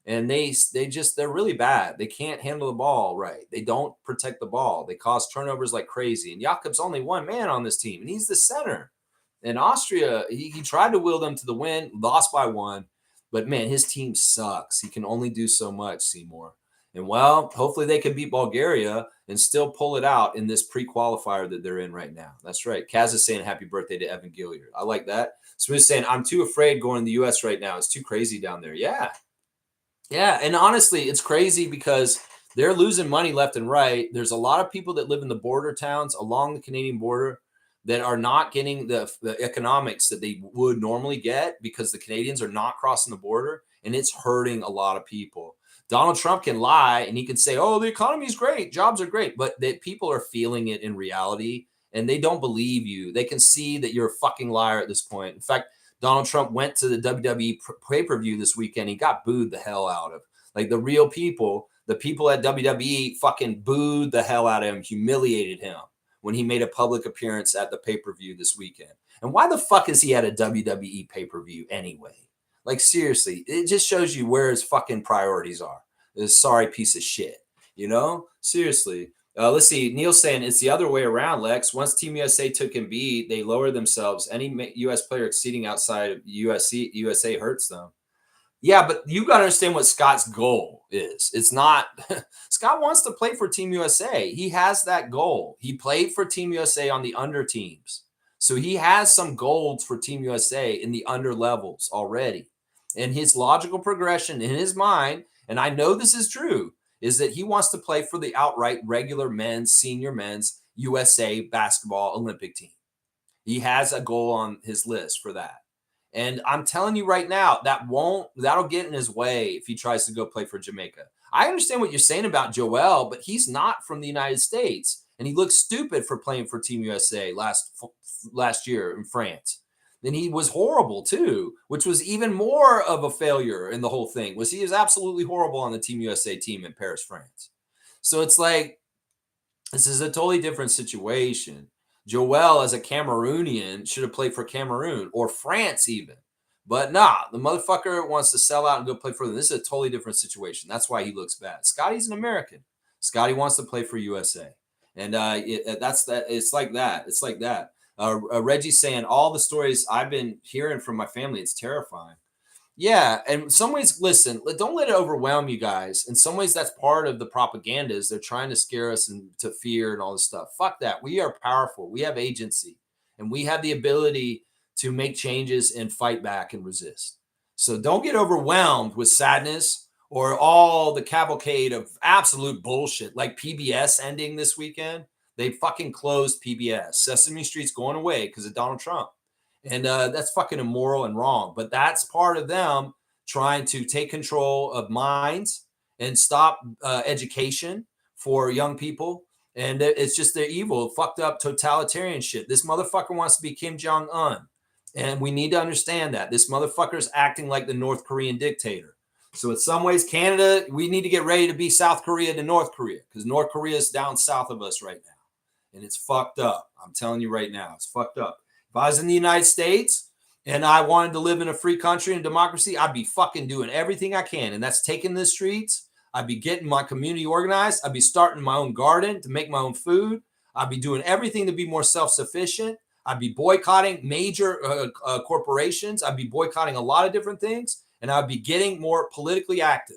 and they're really bad. They can't handle the ball right. They don't protect the ball. They cause turnovers like crazy. And Jakob's only one man on this team, and he's the center. And Austria, he tried to will them to the win, lost by 1. But, man, his team sucks. He can only do so much, Seymour. And, well, hopefully they can beat Bulgaria and still pull it out in this pre-qualifier that they're in right now. That's right. Kaz is saying happy birthday to Evan Gilliard. I like that. Smith saying, I'm too afraid going to the U.S. right now. It's too crazy down there. Yeah. Yeah, and honestly, it's crazy because they're losing money left and right. There's a lot of people that live in the border towns along the Canadian border that are not getting the economics that they would normally get because the Canadians are not crossing the border, and it's hurting a lot of people. Donald Trump can lie and he can say, oh, the economy is great, jobs are great, but that people are feeling it in reality and they don't believe you. They can see that you're a fucking liar at this point. In fact, Donald Trump went to the WWE pay-per-view this weekend. He got booed the hell out of. Like the real people, the people at WWE fucking booed the hell out of him, humiliated him when he made a public appearance at the pay-per-view this weekend. And why the fuck is he at a WWE pay-per-view anyway? Like, seriously, it just shows you where his fucking priorities are. This sorry piece of shit, Seriously. Let's see. Neil's saying it's the other way around, Lex. Once Team USA took Embiid, they lowered themselves. Any U.S. player exceeding outside of USA hurts them. Yeah, but you got to understand what Scott's goal is. It's not Scott wants to play for Team USA. He has that goal. He played for Team USA on the under teams. So he has some goals for Team USA in the under levels already. And his logical progression in his mind, and I know this is true, is that he wants to play for the outright regular men's, senior men's USA basketball Olympic team. He has a goal on his list for that. And I'm telling you right now, that'll get in his way if he tries to go play for Jamaica. I understand what you're saying about Joel, but he's not from the United States. And he looks stupid for playing for Team USA last year in France. Then he was horrible too, which was even more of a failure in the whole thing. He was absolutely horrible on the Team USA team in Paris, France. So it's like, this is a totally different situation. Joel, as a Cameroonian, should have played for Cameroon or France even. But nah, the motherfucker wants to sell out and go play for them. This is a totally different situation. That's why he looks bad. Scotty's an American. Scotty wants to play for USA. And that's that. It's like that. It's like that. Reggie's saying all the stories I've been hearing from my family, it's terrifying. Yeah, and in some ways, listen, don't let it overwhelm you guys. In some ways, that's part of the propaganda is they're trying to scare us into fear and all this stuff. Fuck that. We are powerful. We have agency, and we have the ability to make changes and fight back and resist. So don't get overwhelmed with sadness or all the cavalcade of absolute bullshit, like PBS ending this weekend. They fucking closed PBS. Sesame Street's going away because of Donald Trump. And that's fucking immoral and wrong. But that's part of them trying to take control of minds and stop education for young people. And it's just their evil, fucked up totalitarian shit. This motherfucker wants to be Kim Jong-un. And we need to understand that. This motherfucker is acting like the North Korean dictator. So in some ways, Canada, we need to get ready to be South Korea to North Korea because North Korea is down south of us right now. And it's fucked up. I'm telling you right now, it's fucked up. If I was in the United States and I wanted to live in a free country and democracy, I'd be fucking doing everything I can. And that's taking the streets. I'd be getting my community organized. I'd be starting my own garden to make my own food. I'd be doing everything to be more self-sufficient. I'd be boycotting major corporations. I'd be boycotting a lot of different things. And I'd be getting more politically active.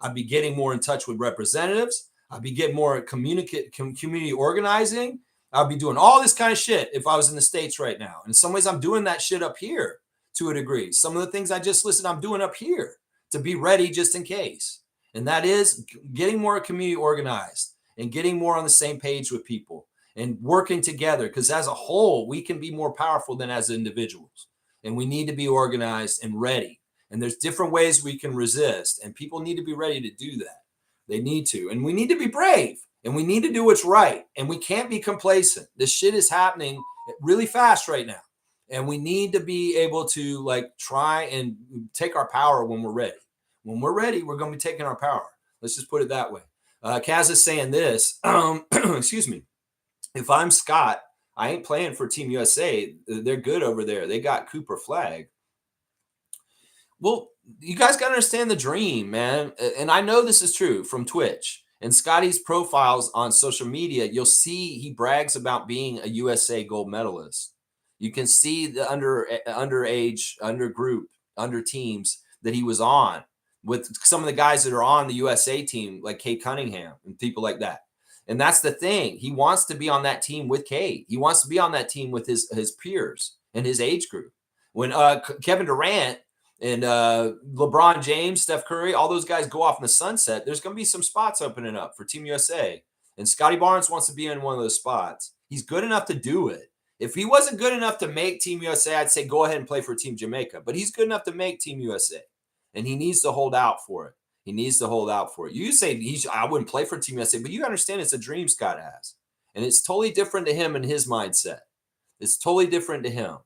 I'd be getting more in touch with representatives. I'd be getting more community organizing. I'd be doing all this kind of shit if I was in the States right now. In some ways, I'm doing that shit up here to a degree. Some of the things I just listed, I'm doing up here to be ready just in case. And that is getting more community organized and getting more on the same page with people and working together. Because as a whole, we can be more powerful than as individuals. And we need to be organized and ready. And there's different ways we can resist. And people need to be ready to do that. They need to. And we need to be brave. And we need to do what's right. And we can't be complacent. This shit is happening really fast right now. And we need to be able to try and take our power when we're ready. When we're ready, we're going to be taking our power. Let's just put it that way. Kaz is saying this. Excuse me. If I'm Scott, I ain't playing for Team USA. They're good over there. They got Cooper Flag. Well, you guys got to understand the dream, man. And I know this is true from Twitch. And Scotty's profiles on social media, you'll see he brags about being a USA gold medalist. You can see the underage, under teams that he was on with some of the guys that are on the USA team, like Kate Cunningham and people like that. And that's the thing. He wants to be on that team with Kate. He wants to be on that team with his peers and his age group. When Kevin Durant and LeBron James, Steph Curry, all those guys go off in the sunset, there's going to be some spots opening up for Team USA. And Scotty Barnes wants to be in one of those spots. He's good enough to do it. If he wasn't good enough to make Team USA, I'd say go ahead and play for Team Jamaica. But he's good enough to make Team USA. And he needs to hold out for it. He needs to hold out for it. You say, I wouldn't play for Team USA, but you understand it's a dream Scott has. And it's totally different to him and his mindset. It's totally different to him.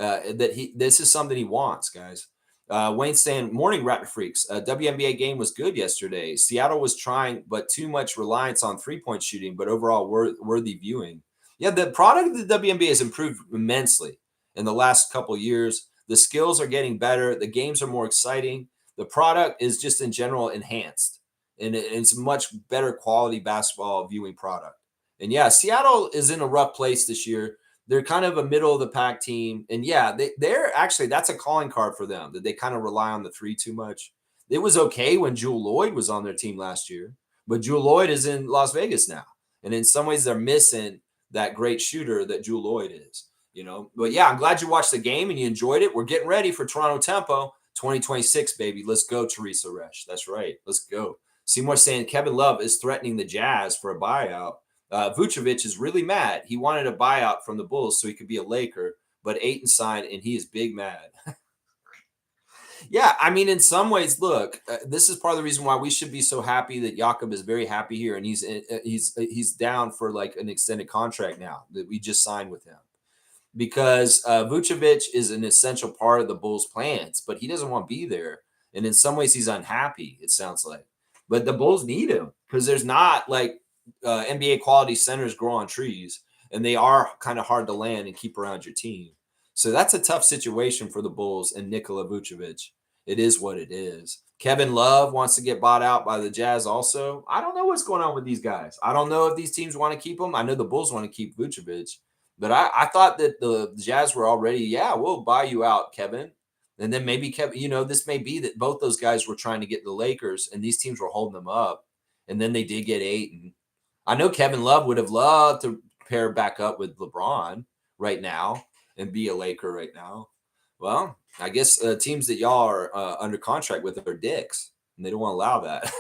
this is something he wants, guys. Wayne saying, morning Raptor Freaks. WNBA game was good yesterday. Seattle was trying, but too much reliance on 3-point shooting, but overall worthy viewing. Yeah, the product of the WNBA has improved immensely in the last couple of years. The skills are getting better. The games are more exciting. The product is just in general enhanced, and it's a much better quality basketball viewing product. And yeah, Seattle is in a rough place this year. They're kind of a middle of the pack team. And yeah, they're actually, that's a calling card for them, that they kind of rely on the three too much. It was okay when Jewel Lloyd was on their team last year, but Jewel Lloyd is in Las Vegas now. And in some ways, they're missing that great shooter that Jewel Lloyd is, you know. But yeah, I'm glad you watched the game and you enjoyed it. We're getting ready for Toronto Tempo 2026, baby. Let's go, Teresa Resch. That's right. Let's go. Seymour saying Kevin Love is threatening the Jazz for a buyout. Vucevic is really mad. He wanted a buyout from the Bulls so he could be a Laker, but Ayton signed, and he is big mad. Yeah, I mean, in some ways, look, this is part of the reason why we should be so happy that Jakob is very happy here, and he's down for like an extended contract now that we just signed with him, because Vucevic is an essential part of the Bulls' plans, but he doesn't want to be there, and in some ways, he's unhappy. It sounds like, but the Bulls need him because there's not like NBA quality centers grow on trees, and they are kind of hard to land and keep around your team. So that's a tough situation for the Bulls and Nikola Vucevic. It is what it is. Kevin Love wants to get bought out by the Jazz also. I don't know what's going on with these guys. I don't know if these teams want to keep him. I know the Bulls want to keep Vucevic, but I thought that the Jazz were already, yeah, we'll buy you out, Kevin. And then maybe Kevin, you know, this may be that both those guys were trying to get the Lakers and these teams were holding them up. And then they did get Ayton. I know Kevin Love would have loved to pair back up with LeBron right now and be a Laker right now. Well, I guess teams that y'all are under contract with are dicks, and they don't want to allow that.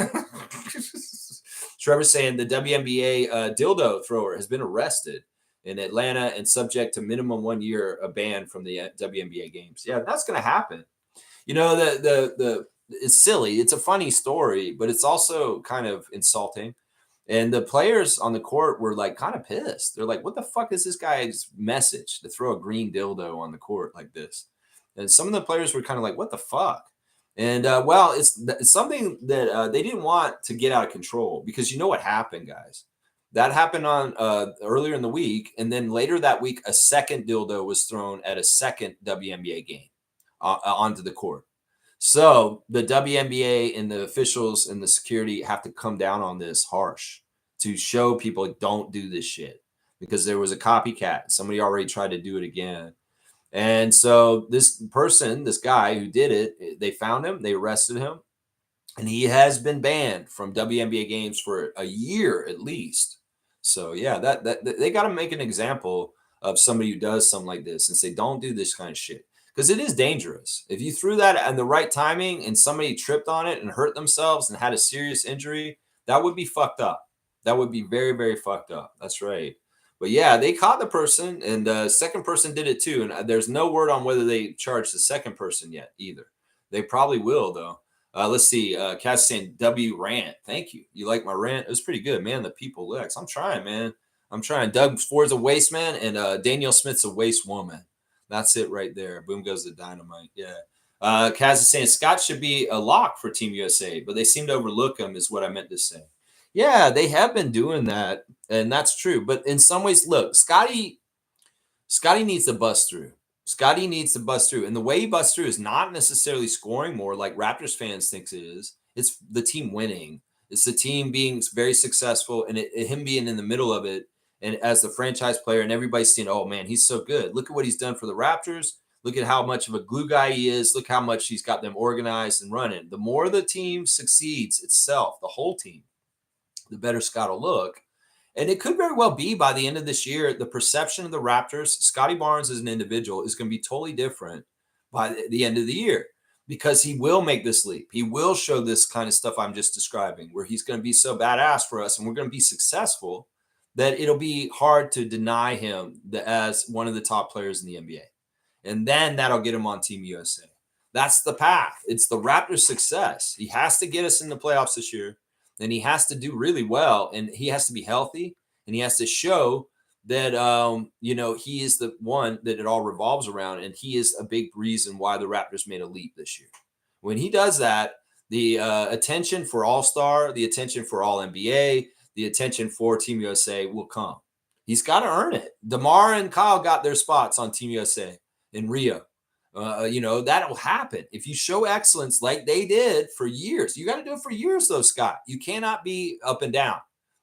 Trevor saying the WNBA dildo thrower has been arrested in Atlanta and subject to minimum 1 year ban from the WNBA games. Yeah, that's going to happen. You know, the it's silly. It's a funny story, but it's also kind of insulting. And the players on the court were like kind of pissed. They're like, what the fuck is this guy's message to throw a green dildo on the court like this? And some of the players were kind of like, what the fuck? And well, it's something that they didn't want to get out of control, because you know what happened, guys? That happened on earlier in the week. And then later that week, a second dildo was thrown at a second WNBA game onto the court. So the WNBA and the officials and the security have to come down on this harsh to show people don't do this shit, because there was a copycat. Somebody already tried to do it again. And so this person, this guy who did it, they found him, they arrested him, and he has been banned from WNBA games for a year at least. So yeah, that they got to make an example of somebody who does something like this and say, don't do this kind of shit. Because it is dangerous. If you threw that at the right timing and somebody tripped on it and hurt themselves and had a serious injury, that would be fucked up. That would be very, very fucked up. That's right. But yeah, they caught the person, and the second person did it too. And there's no word on whether they charged the second person yet either. They probably will, though. Let's see. Cass saying W rant. Thank you. You like my rant? It was pretty good, man. The people Lex. I'm trying, man. I'm trying. Doug Ford's a waste man, and Danielle Smith's a waste woman. That's it right there. Boom goes the dynamite. Yeah. Kaz is saying Scott should be a lock for Team USA, but they seem to overlook him, is what I meant to say. Yeah, they have been doing that, and that's true. But in some ways, look, Scotty needs to bust through. Scotty needs to bust through. And the way he busts through is not necessarily scoring more like Raptors fans think it is. It's the team winning. It's the team being very successful, and him being in the middle of it. And as the franchise player, and everybody's saying, oh, man, he's so good. Look at what he's done for the Raptors. Look at how much of a glue guy he is. Look how much he's got them organized and running. The more the team succeeds itself, the whole team, the better Scott will look. And it could very well be by the end of this year, the perception of the Raptors, Scotty Barnes as an individual, is going to be totally different by the end of the year, because he will make this leap. He will show this kind of stuff I'm just describing, where he's going to be so badass for us and we're going to be successful that it'll be hard to deny him as one of the top players in the NBA. And then that'll get him on Team USA. That's the path. It's the Raptors' success. He has to get us in the playoffs this year, and he has to do really well, and he has to be healthy, and he has to show that, he is the one that it all revolves around. And he is a big reason why the Raptors made a leap this year. When he does that, the attention for All-Star, the attention for All-NBA, the attention for Team USA will come. He's got to earn it. DeMar and Kyle got their spots on Team USA in Rio. That will happen if you show excellence like they did for years. You got to do it for years, though, Scott. You cannot be up and down.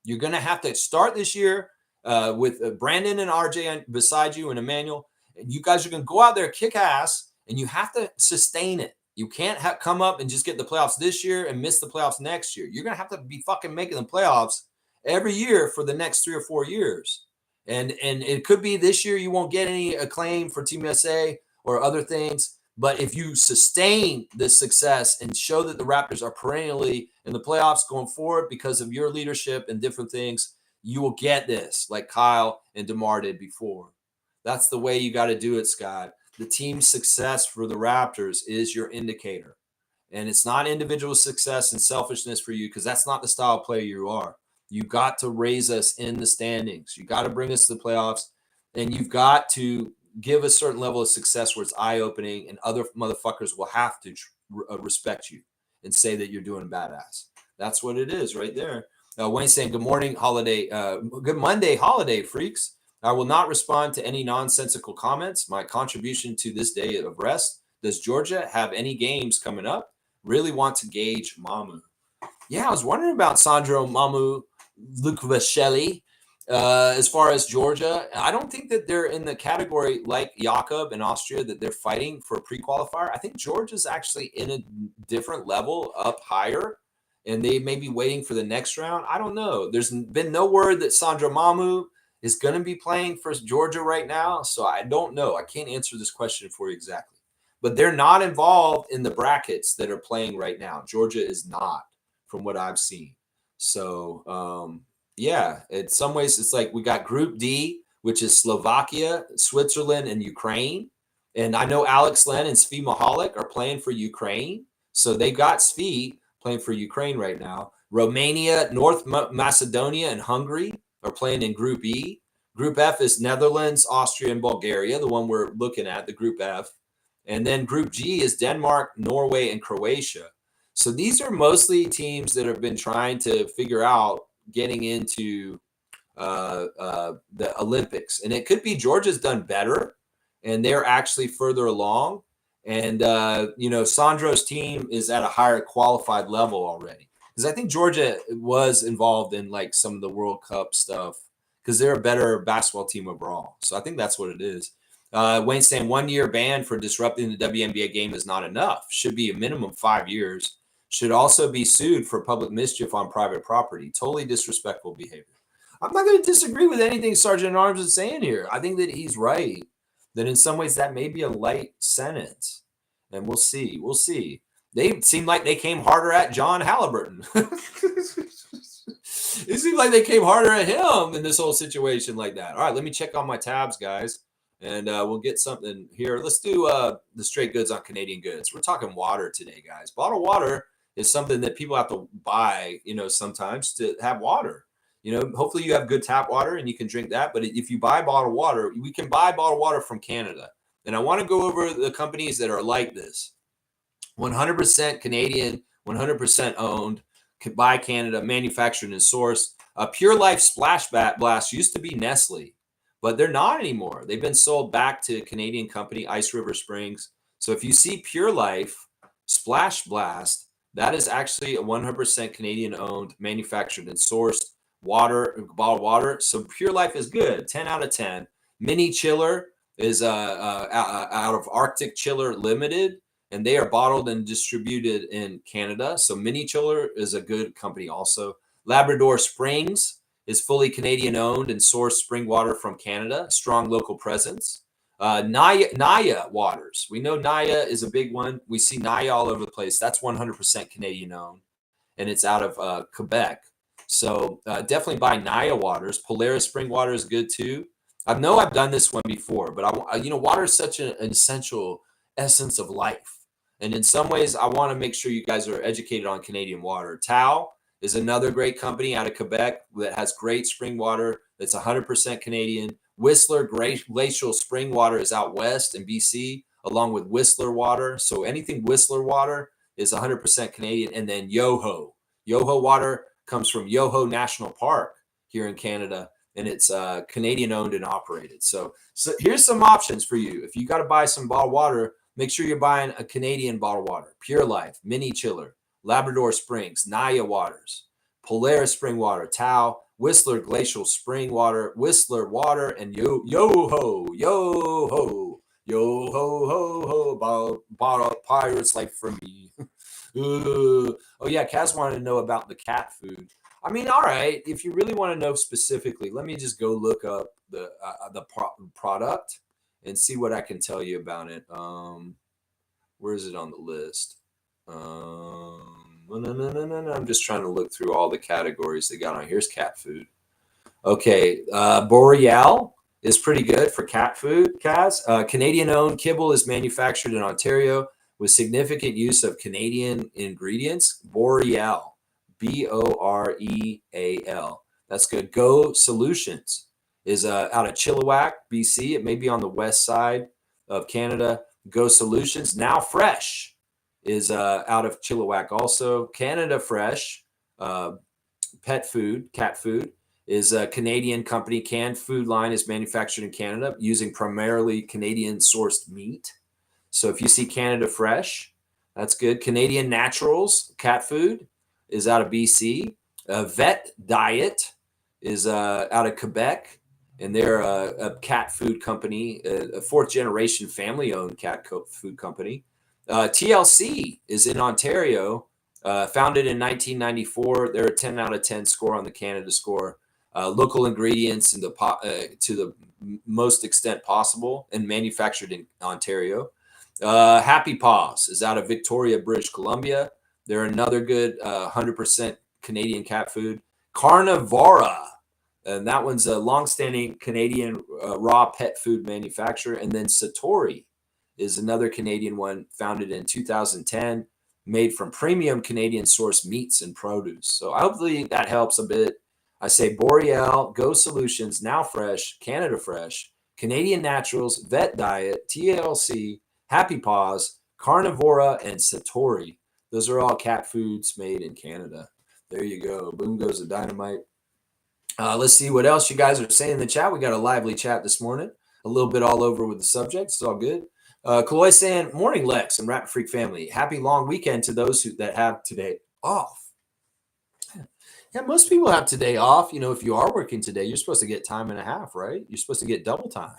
You're going to have to start this year with Brandon and RJ beside you and Emmanuel. And you guys are going to go out there, kick ass, and you have to sustain it. You can't come up and just get the playoffs this year and miss the playoffs next year. You're going to have to be fucking making the playoffs every year for the next 3 or 4 years. And it could be this year you won't get any acclaim for Team USA or other things. But if you sustain this success and show that the Raptors are perennially in the playoffs going forward because of your leadership and different things, you will get this like Kyle and DeMar did before. That's the way you got to do it, Scott. The team's success for the Raptors is your indicator. And it's not individual success and selfishness for you because that's not the style of player you are. You got to raise us in the standings. You got to bring us to the playoffs, and you've got to give a certain level of success where it's eye-opening, and other motherfuckers will have to respect you and say that you're doing badass. That's what it is right there. Wayne saying, good morning, holiday. Good Monday, holiday freaks. I will not respond to any nonsensical comments. My contribution to this day of rest. Does Georgia have any games coming up? Really want to gauge Mamu. Yeah, I was wondering about Sandro Mamu Lukashvili. As far as Georgia, I don't think that they're in the category like Jakob and Austria that they're fighting for a pre-qualifier. I think Georgia's actually in a different level, up higher, and they may be waiting for the next round. I don't know. There's been no word that Sandro Mamu is going to be playing for Georgia right now, so I don't know. I can't answer this question for you exactly. But they're not involved in the brackets that are playing right now. Georgia is not, from what I've seen. So, yeah, in some ways, it's like we got Group D, which is Slovakia, Switzerland, and Ukraine. And I know Alex Len and Svi Mihalik are playing for Ukraine. So they got Svi playing for Ukraine right now. Romania, North Macedonia, and Hungary are playing in Group E. Group F is Netherlands, Austria, and Bulgaria, the one we're looking at, the Group F. And then Group G is Denmark, Norway, and Croatia. So these are mostly teams that have been trying to figure out getting into the Olympics. And it could be Georgia's done better, and they're actually further along. And, Sandro's team is at a higher qualified level already. Because I think Georgia was involved in, like, some of the World Cup stuff because they're a better basketball team overall. So I think that's what it is. Wayne saying 1 year ban for disrupting the WNBA game is not enough. Should be a minimum 5 years. Should also be sued for public mischief on private property. Totally disrespectful behavior. I'm not going to disagree with anything Sergeant Arms is saying here. I think that he's right, that in some ways that may be a light sentence. And we'll see. We'll see. They seem like they came harder at John Halliburton. It seems like they came harder at him in this whole situation like that. All right, let me check on my tabs, guys. And we'll get something here. Let's do the straight goods on Canadian goods. We're talking water today, guys. Bottled water is something that people have to buy, sometimes to have water. Hopefully you have good tap water and you can drink that. But if you buy bottled water, we can buy bottled water from Canada. And I want to go over the companies that are like this. 100% Canadian, 100% owned, by Canada, manufactured and sourced. Pure Life Splash Blast used to be Nestle, but they're not anymore. They've been sold back to a Canadian company, Ice River Springs. So if you see Pure Life Splash Blast, that is actually a 100% Canadian owned, manufactured and sourced bottled water. So Pure Life is good, 10 out of 10. Mini Chiller is out of Arctic Chiller Limited, and they are bottled and distributed in Canada. So Mini Chiller is a good company also. Labrador Springs is fully Canadian owned and sourced spring water from Canada. Strong local presence. Naya Waters. We know Naya is a big one. We see Naya all over the place. That's 100% Canadian owned, and it's out of Quebec. So definitely buy Naya Waters. Polaris Spring Water is good too. I know I've done this one before, but water is such an essential essence of life. And in some ways, I want to make sure you guys are educated on Canadian water. Tao is another great company out of Quebec that has great spring water, It's 100% Canadian. Whistler Glacial Spring Water is out west in BC, along with Whistler Water. So anything Whistler Water is 100% Canadian. And then Yoho. Yoho Water comes from Yoho National Park here in Canada, and it's Canadian owned and operated. So here's some options for you. If you got to buy some bottled water, make sure you're buying a Canadian bottled water. Pure Life, Mini Chiller, Labrador Springs, Naya Waters, Polaris Spring Water, Tao, Whistler Glacial Spring Water, Whistler Water, and Yo-Ho, Yo-Ho, Yo-Ho, bottle Pirates Life for me. Oh, yeah, Kaz wanted to know about the cat food. I mean, all right, if you really want to know specifically, let me just go look up the product and see what I can tell you about it. Where is it on the list? No. I'm just trying to look through all the categories they got on. Here's cat food. Okay, Boreal is pretty good for cat food, Kaz. Canadian-owned kibble is manufactured in Ontario with significant use of Canadian ingredients. Boreal, Boreal. That's good. Go Solutions is out of Chilliwack, BC. It may be on the west side of Canada. Go Solutions. Now Fresh is out of Chilliwack also. Canada Fresh, pet food, cat food, is a Canadian company. Canned food line is manufactured in Canada using primarily Canadian sourced meat. So if you see Canada Fresh, that's good. Canadian Naturals cat food is out of BC. Vet Diet is out of Quebec, and they're a cat food company, a fourth generation family owned cat food company. TLC is in Ontario, founded in 1994. They're a 10 out of 10 score on the Canada score. Local ingredients to the most extent possible and manufactured in Ontario. Happy Paws is out of Victoria, British Columbia. They're another good 100% Canadian cat food. Carnivora, and that one's a longstanding Canadian raw pet food manufacturer. And then Satori is another Canadian one, founded in 2010, made from premium Canadian source meats and produce. So hopefully that helps a bit. I say Boreal, Go Solutions, Now Fresh, Canada Fresh, Canadian Naturals, Vet Diet, TLC, Happy Paws, Carnivora, and Satori. Those are all cat foods made in Canada. There you go. Boom goes the dynamite. Let's see what else you guys are saying in the chat. We got a lively chat this morning. A little bit all over with the subject. It's all good. Kaloy saying, morning, Lex and Raptor Freak family. Happy long weekend to those that have today off. Yeah, most people have today off. You know, if you are working today, you're supposed to get time and a half, right? You're supposed to get double time.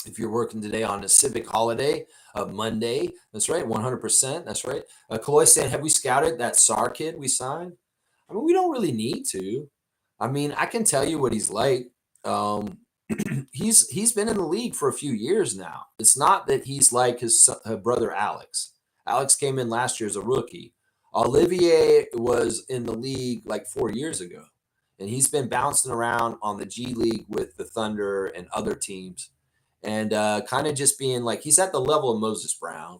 If you're working today on a civic holiday of Monday, that's right, 100%. That's right. Kaloy saying, have we scouted that SAR kid we signed? I mean, we don't really need to. I mean, I can tell you what he's like. He's been in the league for a few years now. It's not that he's like his brother Alex. Alex came in last year as a rookie. Olivier was in the league like 4 years ago, and he's been bouncing around on the G League with the Thunder and other teams, and kind of just being like, he's at the level of Moses Brown,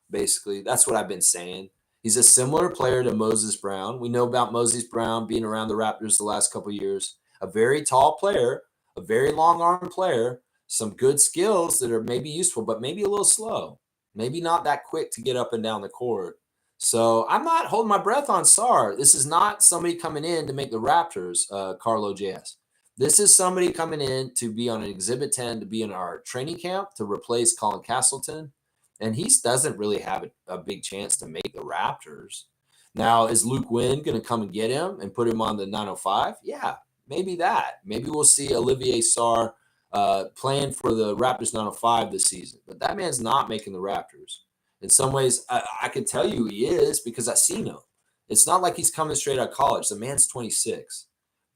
basically. That's what I've been saying. He's a similar player to Moses Brown. We know about Moses Brown being around the Raptors the last couple of years. A very tall player, a very long arm player, some good skills that are maybe useful, but maybe a little slow, maybe not that quick to get up and down the court. So I'm not holding my breath on SAR. This is not somebody coming in to make the Raptors, Carlo JS. This is somebody coming in to be on an Exhibit 10, to be in our training camp, to replace Colin Castleton. And he doesn't really have a big chance to make the Raptors. Now, is Luke Wynn going to come and get him and put him on the 905? Yeah, maybe that. Maybe we'll see Olivier Sarr playing for the Raptors 905 this season. But that man's not making the Raptors. In some ways, I can tell you he is because I've seen him. It's not like he's coming straight out of college. The man's 26,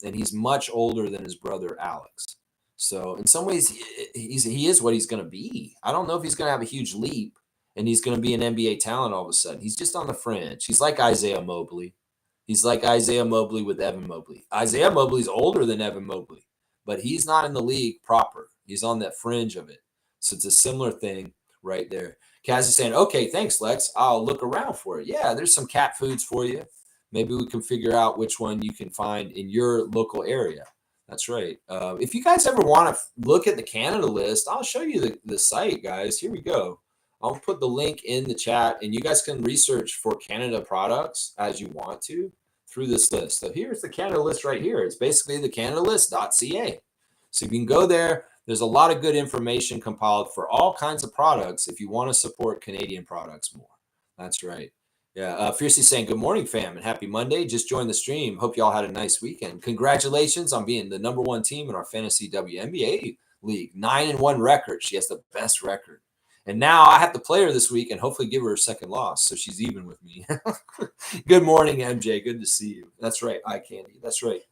and he's much older than his brother Alex. So in some ways, he is what he's going to be. I don't know if he's going to have a huge leap and he's going to be an NBA talent all of a sudden. He's just on the fringe. He's like Isaiah Mobley. He's like Isaiah Mobley with Evan Mobley. Isaiah Mobley's older than Evan Mobley, but he's not in the league proper. He's on that fringe of it. So it's a similar thing right there. Kaz is saying, okay, thanks, Lex. I'll look around for it. Yeah, there's some cat foods for you. Maybe we can figure out which one you can find in your local area. That's right. If you guys ever want to look at the Canada list, I'll show you the site, guys. Here we go. I'll put the link in the chat, and you guys can research for Canada products as you want to through this list. So here's the Canada list right here. It's basically the canadalist.ca. So you can go there. There's a lot of good information compiled for all kinds of products if you want to support Canadian products more. That's right. Yeah, Fiercely saying, good morning, fam, and happy Monday. Just joined the stream. Hope y'all had a nice weekend. Congratulations on being the #1 team in our Fantasy WNBA League. 9-1 record. She has the best record. And now I have to play her this week and hopefully give her a second loss so she's even with me. Good morning, MJ. Good to see you. That's right. Eye candy. That's right.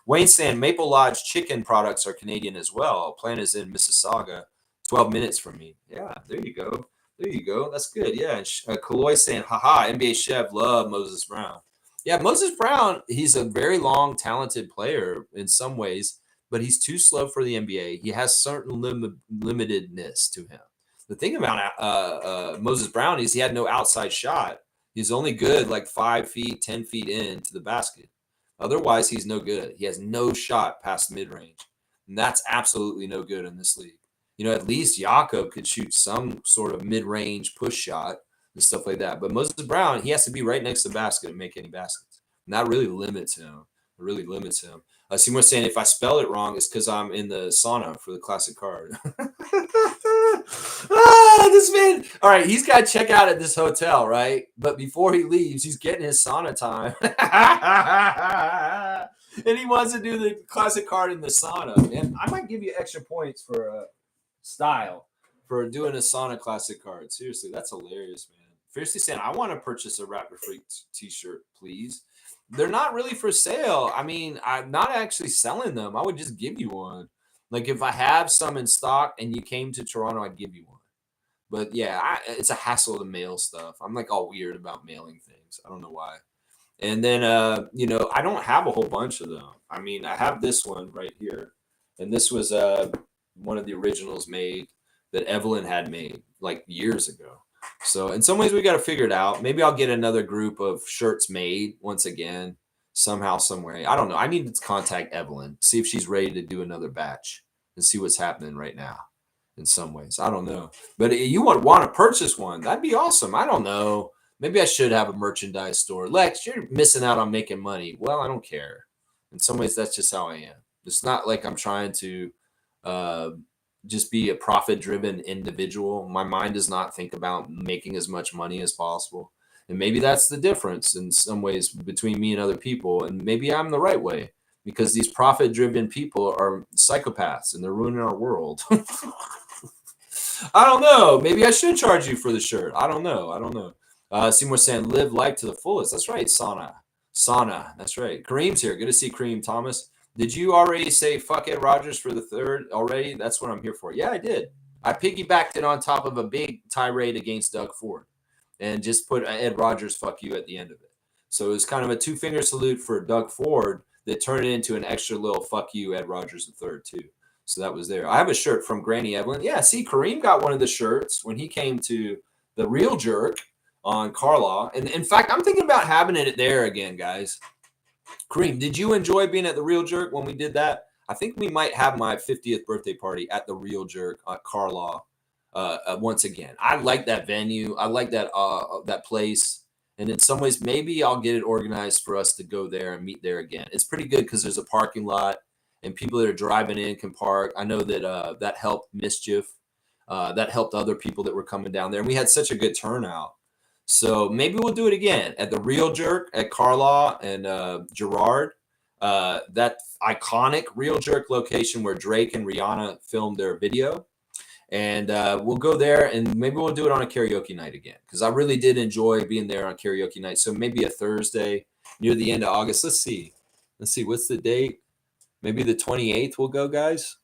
Wayne saying, Maple Lodge chicken products are Canadian as well. Plant is in Mississauga, 12 minutes from me. Yeah, there you go. There you go. That's good. Yeah. And Kaloy saying, haha, NBA chef, love Moses Brown. Yeah, Moses Brown, he's a very long, talented player in some ways, but he's too slow for the NBA. He has certain limitedness to him. The thing about Moses Brown is he had no outside shot. He's only good like 5 feet, 10 feet into the basket. Otherwise, he's no good. He has no shot past mid-range. And that's absolutely no good in this league. You know, at least Jakob could shoot some sort of mid-range push shot and stuff like that. But Moses Brown, he has to be right next to the basket to make any baskets. And that really limits him. It really limits him. Seymour saying, if I spell it wrong, it's because I'm in the sauna for the classic card. This man. All right, he's got to check out at this hotel, right? But before he leaves, he's getting his sauna time. And he wants to do the classic card in the sauna. And I might give you extra points for style for doing a sauna classic card. Seriously, that's hilarious, man. Fiercely saying, I want to purchase a Raptor Freak t-shirt, please. They're not really for sale. I mean, I'm not actually selling them. I would just give you one. Like if I have some in stock and you came to Toronto, I'd give you one. But yeah, it's a hassle to mail stuff. I'm like all weird about mailing things. I don't know why. And then, you know, I don't have a whole bunch of them. I mean, I have this one right here. And this was one of the originals made that Evelyn had made like years ago. So in some ways we got to figure it out. Maybe I'll get another group of shirts made once again, somehow, some way. I don't know. I need to contact Evelyn, see if she's ready to do another batch and see what's happening right now in some ways. I don't know. But you want to purchase one. That'd be awesome. I don't know. Maybe I should have a merchandise store. Lex, you're missing out on making money. Well, I don't care. In some ways, that's just how I am. It's not like I'm trying to just be a profit-driven individual. My mind does not think about making as much money as possible. And maybe that's the difference in some ways between me and other people. And maybe I'm the right way because these profit-driven people are psychopaths and they're ruining our world. I don't know. Maybe I should charge you for the shirt. I don't know. Seymour saying, live life to the fullest. That's right, sauna. That's right. Kareem's here. Good to see Kareem, Thomas. Did you already say fuck Ed Rogers for the third already? That's what I'm here for. Yeah, I did. I piggybacked it on top of a big tirade against Doug Ford and just put Ed Rogers fuck you at the end of it. So it was kind of a two-finger salute for Doug Ford that turned it into an extra little fuck you Ed Rogers the third too. So that was there. I have a shirt from Granny Evelyn. Yeah, see, Kareem got one of the shirts when he came to the Real Jerk on Carlaw. And in fact, I'm thinking about having it there again, guys. Kareem, did you enjoy being at the Real Jerk when we did that? I think we might have my 50th birthday party at the Real Jerk at Carlaw once again. I like that venue. I like that place. And in some ways, maybe I'll get it organized for us to go there and meet there again. It's pretty good because there's a parking lot and people that are driving in can park. I know that that helped Mischief. That helped other people that were coming down there. And we had such a good turnout. So maybe we'll do it again at the Real Jerk at Carlaw and Girard. That iconic Real Jerk location where Drake and Rihanna filmed their video. And we'll go there and maybe we'll do it on a karaoke night again because I really did enjoy being there on karaoke night. So maybe a Thursday near the end of August. Let's see. What's the date? Maybe the 28th we'll go, guys.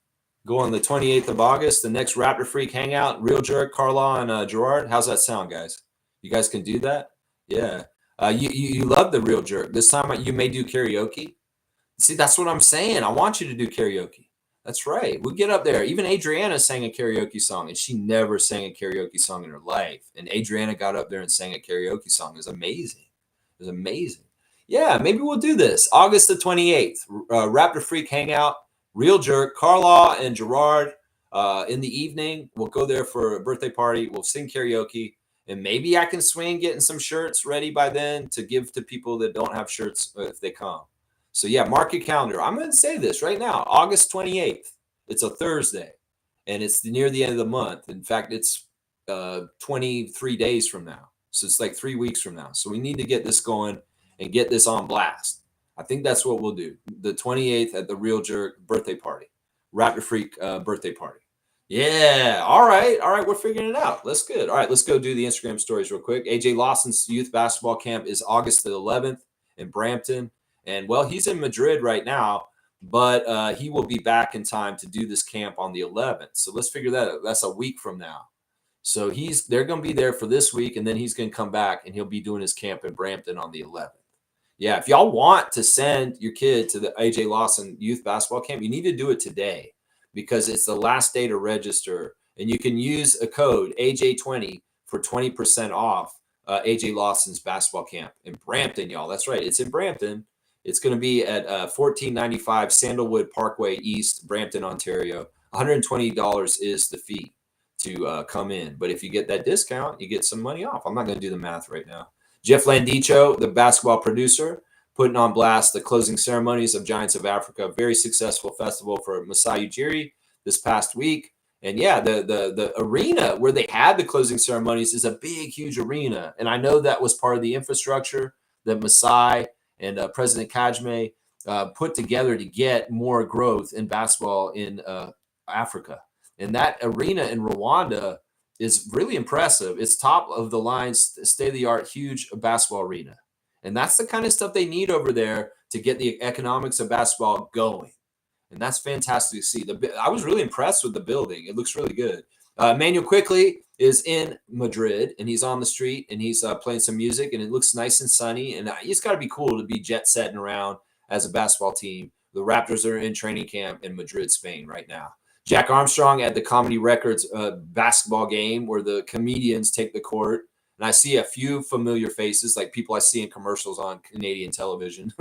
Go on the 28th of August. The next Raptor Freak Hangout, Real Jerk, Carlaw, and Girard. How's that sound, guys? You guys can do that? Yeah. You love the Real Jerk. This time you may do karaoke. See, that's what I'm saying. I want you to do karaoke. That's right. We'll get up there. Even Adriana sang a karaoke song, and she never sang a karaoke song in her life. And Adriana got up there and sang a karaoke song. It was amazing. Yeah, maybe we'll do this. August the 28th, Raptor Freak Hangout, Real Jerk, Carlaw and Gerard in the evening. We'll go there for a birthday party. We'll sing karaoke. And maybe I can swing getting some shirts ready by then to give to people that don't have shirts if they come. So, yeah, mark your calendar. I'm going to say this right now, August 28th. It's a Thursday, and it's near the end of the month. In fact, it's 23 days from now. So it's like 3 weeks from now. So we need to get this going and get this on blast. I think that's what we'll do. The 28th at the Real Jerk birthday party, Raptor Freak birthday party. Yeah. All right. All right. We're figuring it out. That's good. All right. Let's go do the Instagram stories real quick. AJ Lawson's youth basketball camp is August the 11th in Brampton. And well, he's in Madrid right now, but he will be back in time to do this camp on the 11th. So let's figure that out. That's a week from now. So they're going to be there for this week, and then he's going to come back and he'll be doing his camp in Brampton on the 11th. Yeah, if y'all want to send your kid to the AJ Lawson youth basketball camp, you need to do it today because it's the last day to register. And you can use a code AJ20 for 20% off AJ Lawson's basketball camp in Brampton, y'all. That's right. It's in Brampton. It's going to be at 1495 Sandalwood Parkway East, Brampton, Ontario. $120 is the fee to come in. But if you get that discount, you get some money off. I'm not going to do the math right now. Jeff Landicho, the basketball producer, putting on blast the closing ceremonies of Giants of Africa, very successful festival for Masai Ujiri this past week. And yeah, the arena where they had the closing ceremonies is a big, huge arena. And I know that was part of the infrastructure that Masai and President Kajme put together to get more growth in basketball in Africa. And that arena in Rwanda is really impressive. It's top of the line, state of the art, huge basketball arena. And that's the kind of stuff they need over there to get the economics of basketball going. And that's fantastic to see. I was really impressed with the building. It looks really good. Manuel Quickly is in Madrid, and he's on the street, and he's playing some music, and it looks nice and sunny. And it's got to be cool to be jet setting around as a basketball team. The Raptors are in training camp in Madrid, Spain right now. Jack Armstrong at the Comedy Records basketball game where the comedians take the court. And I see a few familiar faces, like people I see in commercials on Canadian television.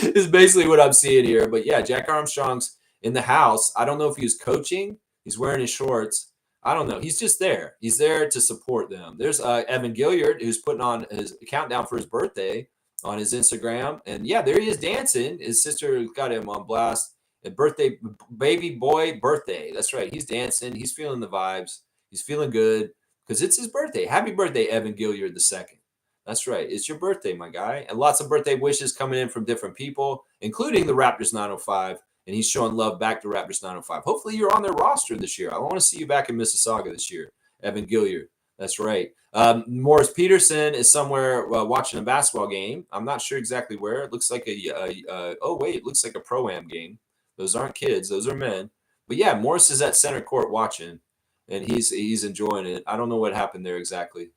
Is basically what I'm seeing here. But yeah, Jack Armstrong's in the house. I don't know if he was coaching. He's wearing his shorts. I don't know. He's just there. He's there to support them. There's Evan Gilliard, who's putting on his countdown for his birthday on his Instagram. And yeah, there he is dancing. His sister got him on blast. A birthday, baby boy birthday. That's right. He's dancing. He's feeling the vibes. He's feeling good because it's his birthday. Happy birthday, Evan Gilliard II. That's right. It's your birthday, my guy. And lots of birthday wishes coming in from different people, including the Raptors 905. And he's showing love back to Raptors 905. Hopefully you're on their roster this year. I want to see you back in Mississauga this year, Evan Gilliard. That's right. Morris Peterson is somewhere watching a basketball game. I'm not sure exactly where. It looks like it looks like a Pro-Am game. Those aren't kids. Those are men. But yeah, Morris is at center court watching, and he's enjoying it. I don't know what happened there exactly.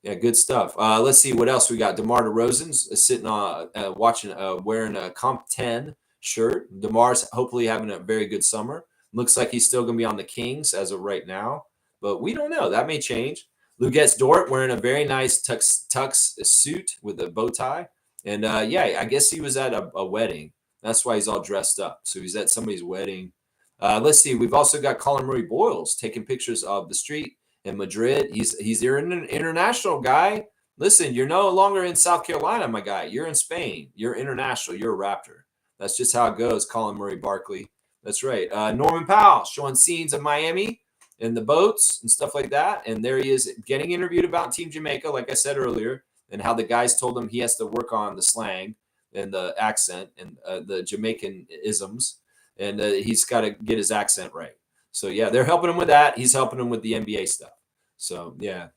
Yeah, good stuff. Let's see what else we got. DeMar DeRozan's sitting on watching, wearing a Comp 10 shirt. DeMar's hopefully having a very good summer. Looks like he's still going to be on the Kings as of right now, but we don't know. That may change. Luguetz Dort wearing a very nice tux suit with a bow tie. And yeah, I guess he was at a wedding. That's why he's all dressed up. So he's at somebody's wedding. Let's see. We've also got Colin Murray Boyles taking pictures of the street in Madrid. He's an international guy. Listen, you're no longer in South Carolina, my guy. You're in Spain. You're international. You're a Raptor. That's just how it goes, Colin Murray Barkley. That's right. Norman Powell showing scenes of Miami and the boats and stuff like that. And there he is getting interviewed about Team Jamaica, like I said earlier, and how the guys told him he has to work on the slang and the accent and the Jamaican isms. And he's got to get his accent right. So, yeah, they're helping him with that. He's helping him with the NBA stuff. So, yeah,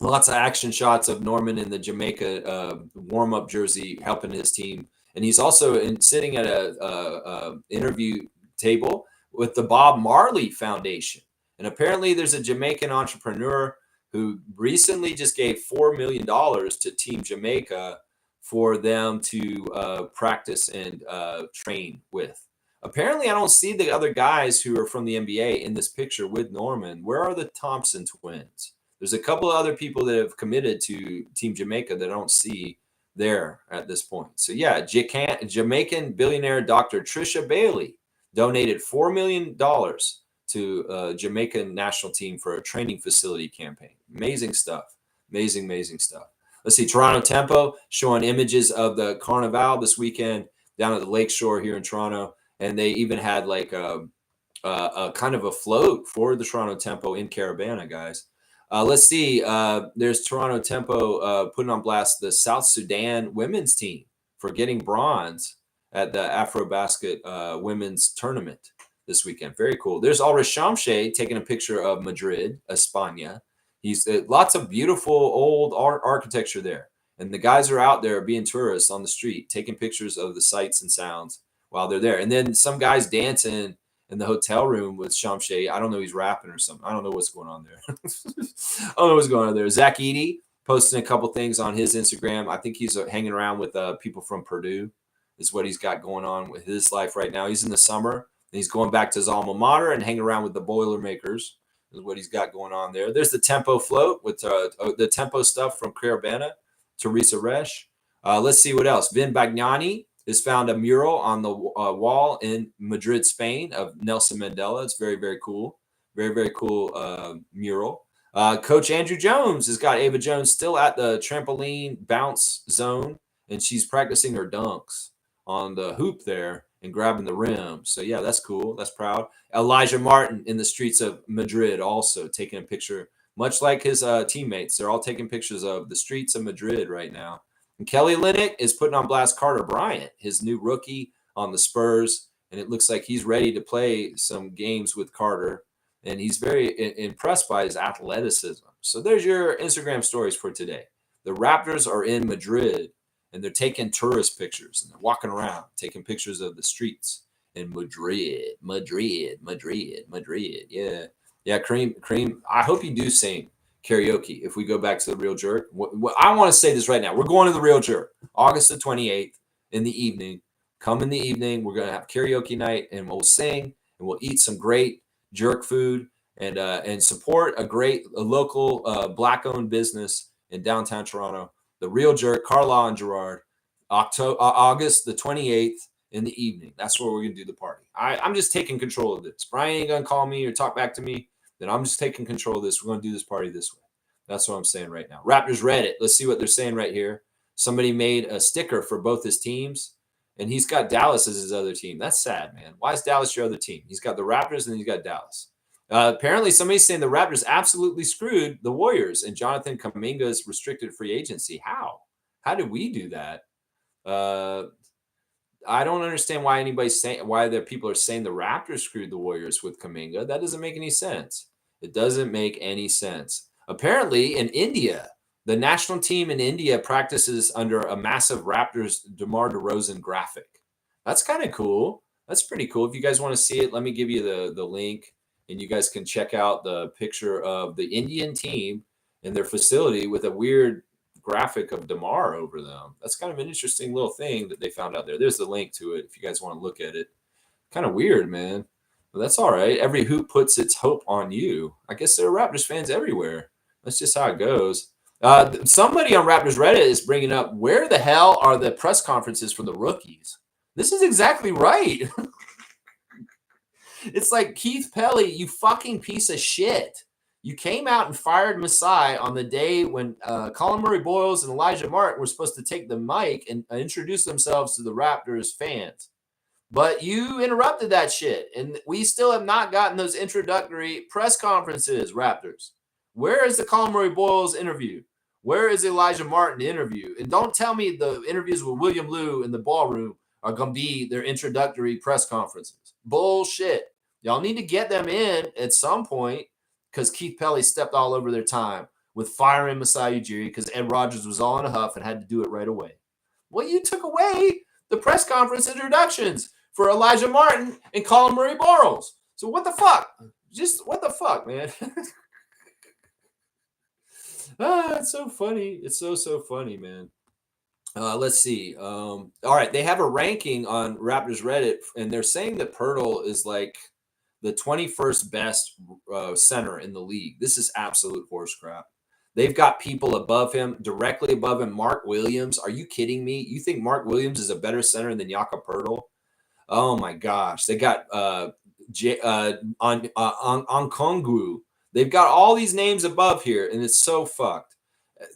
lots of action shots of Norman in the Jamaica warm-up jersey helping his team. And he's also sitting at a interview table with the Bob Marley Foundation. And apparently there's a Jamaican entrepreneur who recently just gave $4 million to Team Jamaica for them to practice and train with. Apparently, I don't see the other guys who are from the NBA in this picture with Norman. Where are the Thompson twins? There's a couple of other people that have committed to Team Jamaica that I don't see. there at this point. So yeah, Jamaican billionaire Dr. Trisha Bailey donated $4 million to Jamaican national team for a training facility campaign. Amazing stuff. Amazing stuff. Let's see, Toronto Tempo showing images of the Carnival this weekend down at the Lakeshore here in Toronto. And they even had like a kind of a float for the Toronto Tempo in Caravana, guys. Let's see. There's Toronto Tempo putting on blast the South Sudan women's team for getting bronze at the AfroBasket women's tournament this weekend. Very cool. There's Ulrich Shamshe taking a picture of Madrid, España. He's lots of beautiful old architecture there. And the guys are out there being tourists on the street, taking pictures of the sights and sounds while they're there. And then some guys dancing in the hotel room with Shamshe. I don't know, he's rapping or something. I don't know what's going on there. I don't know what's going on there. Zach Edey posting a couple things on his Instagram. I think he's hanging around with people from Purdue is what he's got going on with his life right now. He's in the summer, and he's going back to his alma mater and hanging around with the Boilermakers is what he's got going on there. There's the Tempo float with the Tempo stuff from Caravana, Teresa Resch. Let's see what else. Vin Bagnani has found a mural on the wall in Madrid, Spain of Nelson Mandela. It's very cool. Very cool mural. Coach Andrew Jones has got Ava Jones still at the trampoline bounce zone, and she's practicing her dunks on the hoop there and grabbing the rim. So, yeah, that's cool. That's proud. Elijah Martin in the streets of Madrid also taking a picture, much like his teammates. They're all taking pictures of the streets of Madrid right now. And Kelly Olynyk is putting on blast Carter Bryant, his new rookie on the Spurs, and it looks like he's ready to play some games with Carter, and he's very impressed by his athleticism. So there's your Instagram stories for today. The Raptors are in Madrid, and they're taking tourist pictures, and they're walking around, taking pictures of the streets in Madrid. Yeah, Kareem, I hope you do sing karaoke if we go back to the Real Jerk. I want to say this right now. We're going to the Real Jerk August the 28th in the evening. Come in the evening. We're going to have karaoke night, and we'll sing, and we'll eat some great jerk food and support a local Black-owned business in downtown Toronto. The Real Jerk, Carla and Gerard, August the 28th in the evening. That's where we're going to do the party. I'm just taking control of this. Brian ain't going to call me or talk back to me. Then I'm just taking control of this. We're going to do this party this way. That's what I'm saying right now. Raptors Reddit. Let's see what they're saying right here. Somebody made a sticker for both his teams, and he's got Dallas as his other team. That's sad, man. Why is Dallas your other team? He's got the Raptors, and then he's got Dallas. Apparently, somebody's saying the Raptors absolutely screwed the Warriors and Jonathan Kuminga's restricted free agency. How? How did we do that? I don't understand why the people are saying the Raptors screwed the Warriors with Kuminga. That doesn't make any sense. It doesn't make any sense. Apparently, in India, the national team in India practices under a massive Raptors DeMar DeRozan graphic. That's kind of cool. That's pretty cool. If you guys want to see it, let me give you the link, and you guys can check out the picture of the Indian team in their facility with a weird graphic of DeMar over them. That's kind of an interesting little thing that they found out there. There's the link to it if you guys want to look at it. Kind of weird, man. But that's all right. Every hoop puts its hope on you. I guess there are Raptors fans everywhere. That's just how it goes. Somebody on Raptors Reddit is bringing up, where the hell are the press conferences for the rookies? This is exactly right. It's like, Keith Pelly, you fucking piece of shit. You came out and fired Masai on the day when Colin Murray-Boyles and Elijah Martin were supposed to take the mic and introduce themselves to the Raptors fans. But you interrupted that shit, and we still have not gotten those introductory press conferences, Raptors. Where is the Colin Murray-Boyles interview? Where is Elijah Martin interview? And don't tell me the interviews with William Liu in the ballroom are going to be their introductory press conferences. Bullshit. Y'all need to get them in at some point, because Keith Pelly stepped all over their time with firing Masai Ujiri because Ed Rogers was all in a huff and had to do it right away. Well, you took away the press conference introductions for Elijah Martin and Colin Murray-Boyles. So what the fuck? Just what the fuck, man? It's so funny. It's so funny, man. Let's see. All right, they have a ranking on Raptors Reddit, and they're saying that Poeltl is like the 21st best center in the league. This is absolute horse crap. They've got people above him, directly above him. Mark Williams. Are you kidding me? You think Mark Williams is a better center than Jakob Poeltl? Oh my gosh. They got on Kongu. They've got all these names above here, and it's so fucked.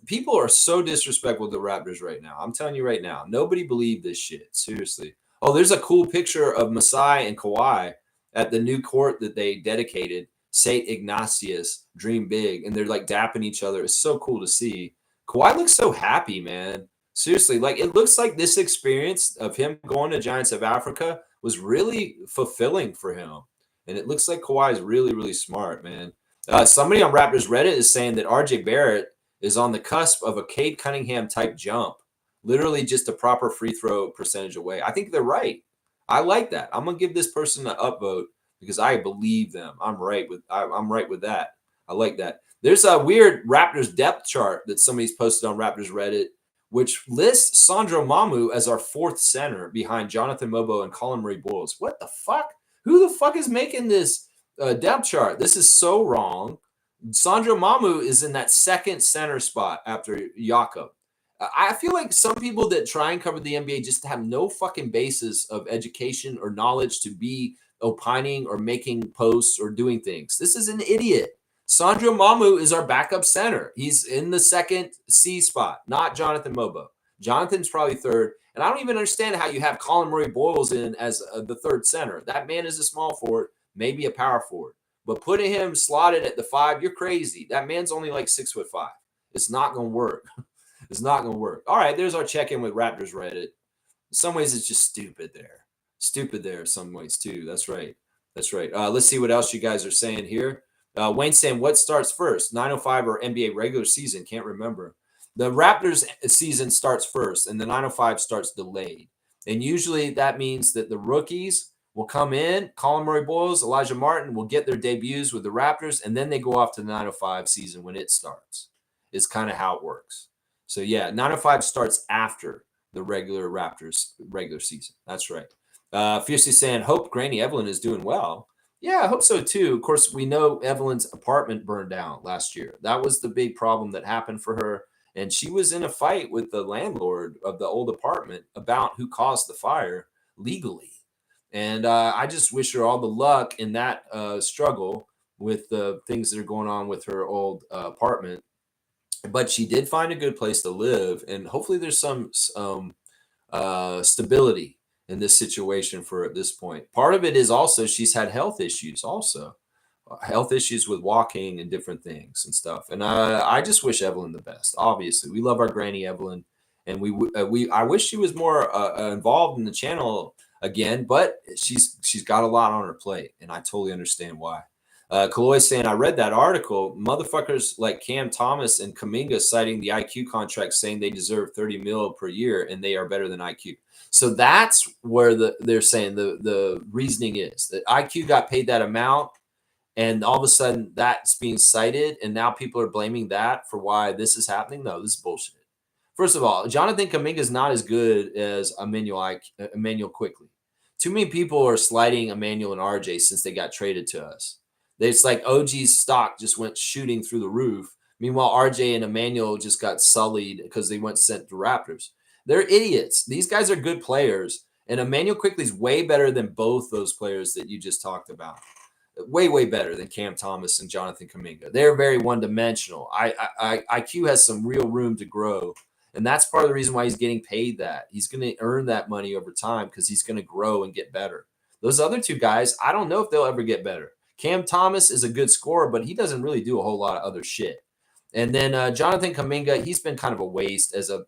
People are so disrespectful to the Raptors right now. I'm telling you right now. Nobody believed this shit. Seriously. Oh, there's a cool picture of Masai and Kawhi at the new court that they dedicated. St. Ignatius, Dream Big, and they're like dapping each other. It's so cool to see. Kawhi looks so happy, man. Seriously, like it looks like this experience of him going to Giants of Africa was really fulfilling for him. And it looks like Kawhi is really, really smart, man. Somebody on Raptors Reddit is saying that RJ Barrett is on the cusp of a Cade Cunningham type jump, literally just a proper free throw percentage away. I think they're right. I like that. I'm gonna give this person an upvote because I believe them. I'm right with that. I like that. There's a weird Raptors depth chart that somebody's posted on Raptors Reddit, which lists Sandro Mamu as our fourth center behind Jonathan Mobo and Colin Murray Boyles. What the fuck? Who the fuck is making this depth chart? This is so wrong. Sandro Mamu is in that second center spot after Jakob. I feel like some people that try and cover the NBA just have no fucking basis of education or knowledge to be opining or making posts or doing things. This is an idiot. Sandro Mamu is our backup center. He's in the second C spot, not Jonathan Mobo. Jonathan's probably third. And I don't even understand how you have Colin Murray Boyles in as the third center. That man is a small forward, maybe a power forward. But putting him slotted at the 5, you're crazy. That man's only like 6'5". It's not going to work. It's not going to work. All right, there's our check-in with Raptors Reddit. In some ways, it's just stupid there. Stupid there in some ways, too. That's right. That's right. Let's see what else you guys are saying here. Wayne's saying, what starts first, 905 or NBA regular season? Can't remember. The Raptors season starts first, and the 905 starts delayed. And usually that means that the rookies will come in, Colin Murray Boyles, Elijah Martin will get their debuts with the Raptors, and then they go off to the 905 season when it starts. It's kind of how it works. So, yeah, 905 starts after the regular Raptors regular season. That's right. Fiercely saying, hope Granny Evelyn is doing well. Yeah, I hope so, too. Of course, we know Evelyn's apartment burned down last year. That was the big problem that happened for her. And she was in a fight with the landlord of the old apartment about who caused the fire legally. And I just wish her all the luck in that struggle with the things that are going on with her old apartment. But she did find a good place to live. And hopefully there's some stability in this situation for her at this point. Part of it is also she's had health issues also. Health issues with walking and different things and stuff. And I just wish Evelyn the best. Obviously, we love our Granny Evelyn. And I wish she was more involved in the channel again, but she's got a lot on her plate, and I totally understand why. Kaloy saying, I read that article. Motherfuckers like Cam Thomas and Kuminga citing the IQ contract saying they deserve $30 million per year and they are better than IQ. So that's where they're saying the reasoning is that IQ got paid that amount, and all of a sudden that's being cited, and now people are blaming that for why this is happening. No, this is bullshit. First of all, Jonathan Kuminga is not as good as Emmanuel Quickly. Too many people are sliding Emmanuel and RJ since they got traded to us. It's like OG's stock just went shooting through the roof. Meanwhile, RJ and Emmanuel just got sullied because they went sent to Raptors. They're idiots. These guys are good players, and Emmanuel Quickly is way better than both those players that you just talked about. Way, way better than Cam Thomas and Jonathan Kuminga. They're very one-dimensional. IQ has some real room to grow. And that's part of the reason why he's getting paid that. He's going to earn that money over time because he's going to grow and get better. Those other two guys, I don't know if they'll ever get better. Cam Thomas is a good scorer, but he doesn't really do a whole lot of other shit. And then Jonathan Kuminga, he's been kind of a waste as an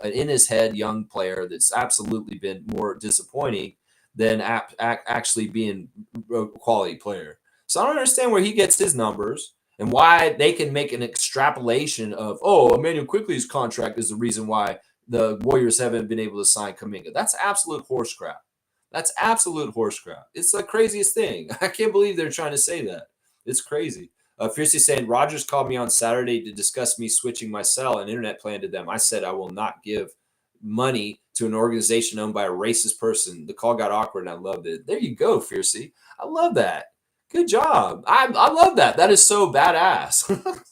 in his head young player that's absolutely been more disappointing than actually being a quality player. So I don't understand where he gets his numbers and why they can make an extrapolation of, Emmanuel Quickly's contract is the reason why the Warriors haven't been able to sign Kuminga. That's absolute horse crap. That's absolute horse crap. It's the craziest thing. I can't believe they're trying to say that. It's crazy. Fiercely saying, Rogers called me on Saturday to discuss me switching my cell and internet plan to them. I said I will not give money to an organization owned by a racist person. The call got awkward and I loved it. There you go, Fiercely. I love that. Good job. I love that. That is so badass.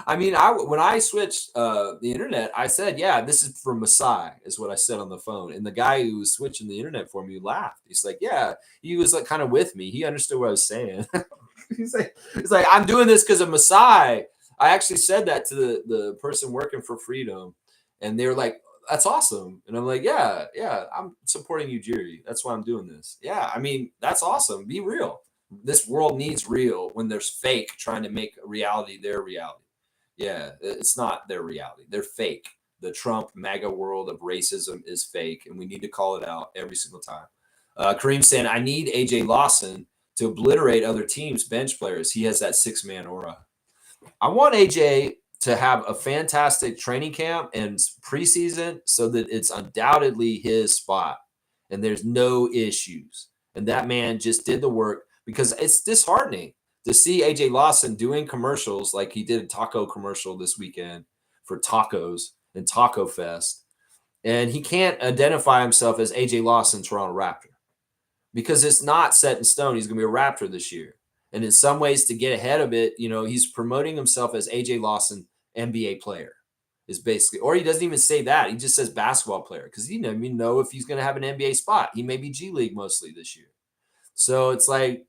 I mean, when I switched the internet, I said, "Yeah, this is from Masai," is what I said on the phone. And the guy who was switching the internet for me laughed. He's like, "Yeah," he was like kind of with me. He understood what I was saying. he's like, "I'm doing this because of Masai." I actually said that to the person working for Freedom, and they were like, "That's awesome." And I'm like, "Yeah, yeah, I'm supporting you, Jerry. That's why I'm doing this." Yeah, I mean, that's awesome. Be real. This world needs real when there's fake trying to make reality their reality. Yeah, it's not their reality. They're fake. The Trump MAGA world of racism is fake, and we need to call it out every single time. Kareem saying, I need AJ Lawson to obliterate other teams' bench players. He has that 6-man aura. I want AJ to have a fantastic training camp and preseason so that it's undoubtedly his spot and there's no issues. And that man just did the work because it's disheartening to see AJ Lawson doing commercials like he did a taco commercial this weekend for tacos and Taco Fest. And he can't identify himself as AJ Lawson, Toronto Raptor, because it's not set in stone. He's going to be a Raptor this year. And in some ways, to get ahead of it, he's promoting himself as AJ Lawson, NBA player, is basically, or he doesn't even say that. He just says basketball player because he doesn't even know if he's going to have an NBA spot. He may be G League mostly this year. So it's like,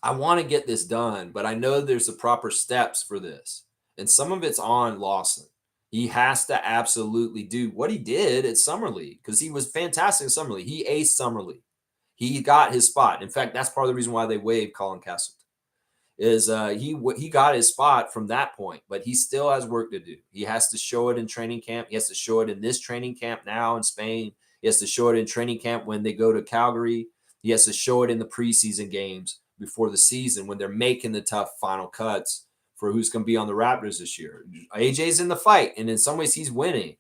I want to get this done, but I know there's the proper steps for this. And some of it's on Lawson. He has to absolutely do what he did at Summer League because he was fantastic in Summer League. He aced Summer League. He got his spot. In fact, that's part of the reason why they waived Colin Castleton. Is he got his spot from that point, but he still has work to do. He has to show it in training camp. He has to show it in this training camp now in Spain. He has to show it in training camp when they go to Calgary. He has to show it in the preseason games before the season when they're making the tough final cuts for who's going to be on the Raptors this year. AJ's in the fight, and in some ways he's winning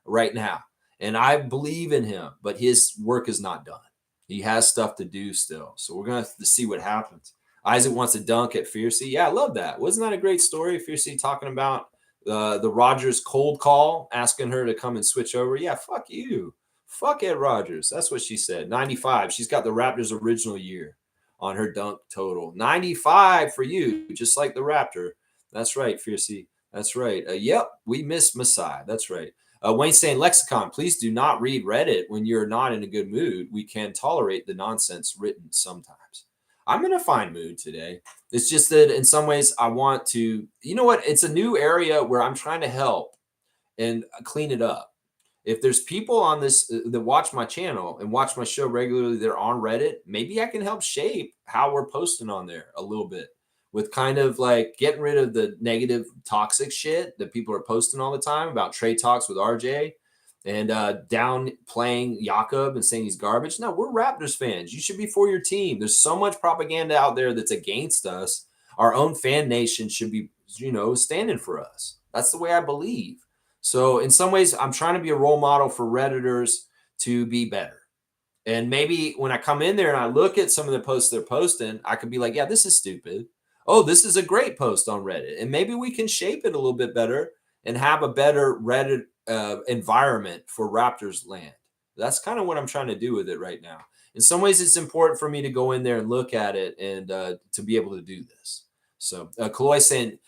right now. And I believe in him, but his work is not done. He has stuff to do still. So we're going to see what happens. Isaac wants to dunk at Fiercey. Yeah, I love that. Wasn't that a great story? Fiercey talking about the Rogers cold call, asking her to come and switch over. Yeah, fuck you. Fuck Ed Rogers. That's what she said. 95. She's got the Raptors' original year on her dunk total. 95 for you, just like the Raptor. That's right, Fiercey. That's right. Yep, we missed Masai. That's right. Wayne saying, Lexicon, please do not read Reddit when you're not in a good mood. We can tolerate the nonsense written sometimes. I'm in a fine mood today. It's just that in some ways I want to, you know what? It's a new area where I'm trying to help and clean it up. If there's people on this that watch my channel and watch my show regularly, they're on Reddit, maybe I can help shape how we're posting on there a little bit with kind of like getting rid of the negative toxic shit that people are posting all the time about trade talks with RJ and downplaying Jakob and saying he's garbage. No, we're Raptors fans. You should be for your team. There's so much propaganda out there that's against us. Our own fan nation should be, standing for us. That's the way I believe. So in some ways, I'm trying to be a role model for Redditors to be better. And maybe when I come in there and I look at some of the posts they're posting, I could be like, yeah, this is stupid. Oh, this is a great post on Reddit. And maybe we can shape it a little bit better and have a better Reddit environment for Raptors land. That's kind of what I'm trying to do with it right now. In some ways, it's important for me to go in there and look at it and to be able to do this. So Kaloy saying,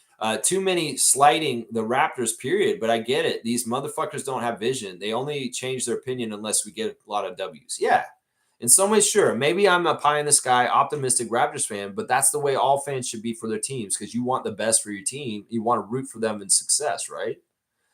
too many slighting the Raptors, period. But I get it. These motherfuckers don't have vision. They only change their opinion unless we get a lot of W's. Yeah. In some ways, sure. Maybe I'm a pie in the sky, optimistic Raptors fan, but that's the way all fans should be for their teams because you want the best for your team. You want to root for them in success, right?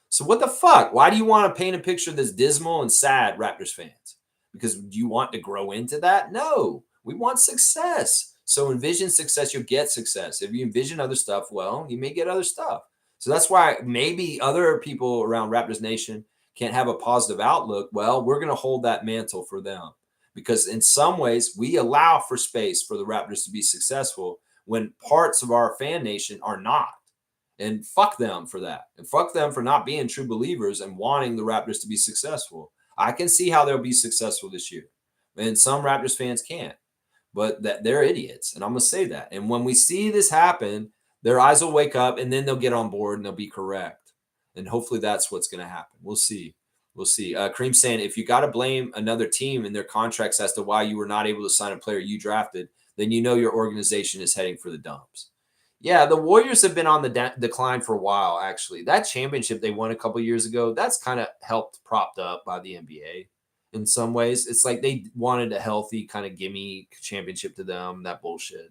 So what the fuck? Why do you want to paint a picture that's dismal and sad, Raptors fans? Because do you want to grow into that? No. We want success. So envision success, you'll get success. If you envision other stuff, well, you may get other stuff. So that's why maybe other people around Raptors Nation can't have a positive outlook. Well, we're going to hold that mantle for them. Because in some ways, we allow for space for the Raptors to be successful when parts of our fan nation are not. And fuck them for that. And fuck them for not being true believers and wanting the Raptors to be successful. I can see how they'll be successful this year. And some Raptors fans can't. But that they're idiots. And I'm going to say that. And when we see this happen, their eyes will wake up and then they'll get on board and they'll be correct. And hopefully that's what's going to happen. We'll see. We'll see. Kareem saying, if you got to blame another team and their contracts as to why you were not able to sign a player you drafted, then you know your organization is heading for the dumps. Yeah, the Warriors have been on the decline for a while, actually. That championship they won a couple years ago, that's kind of helped propped up by the NBA in some ways. It's like they wanted a healthy kind of gimme championship to them, that bullshit.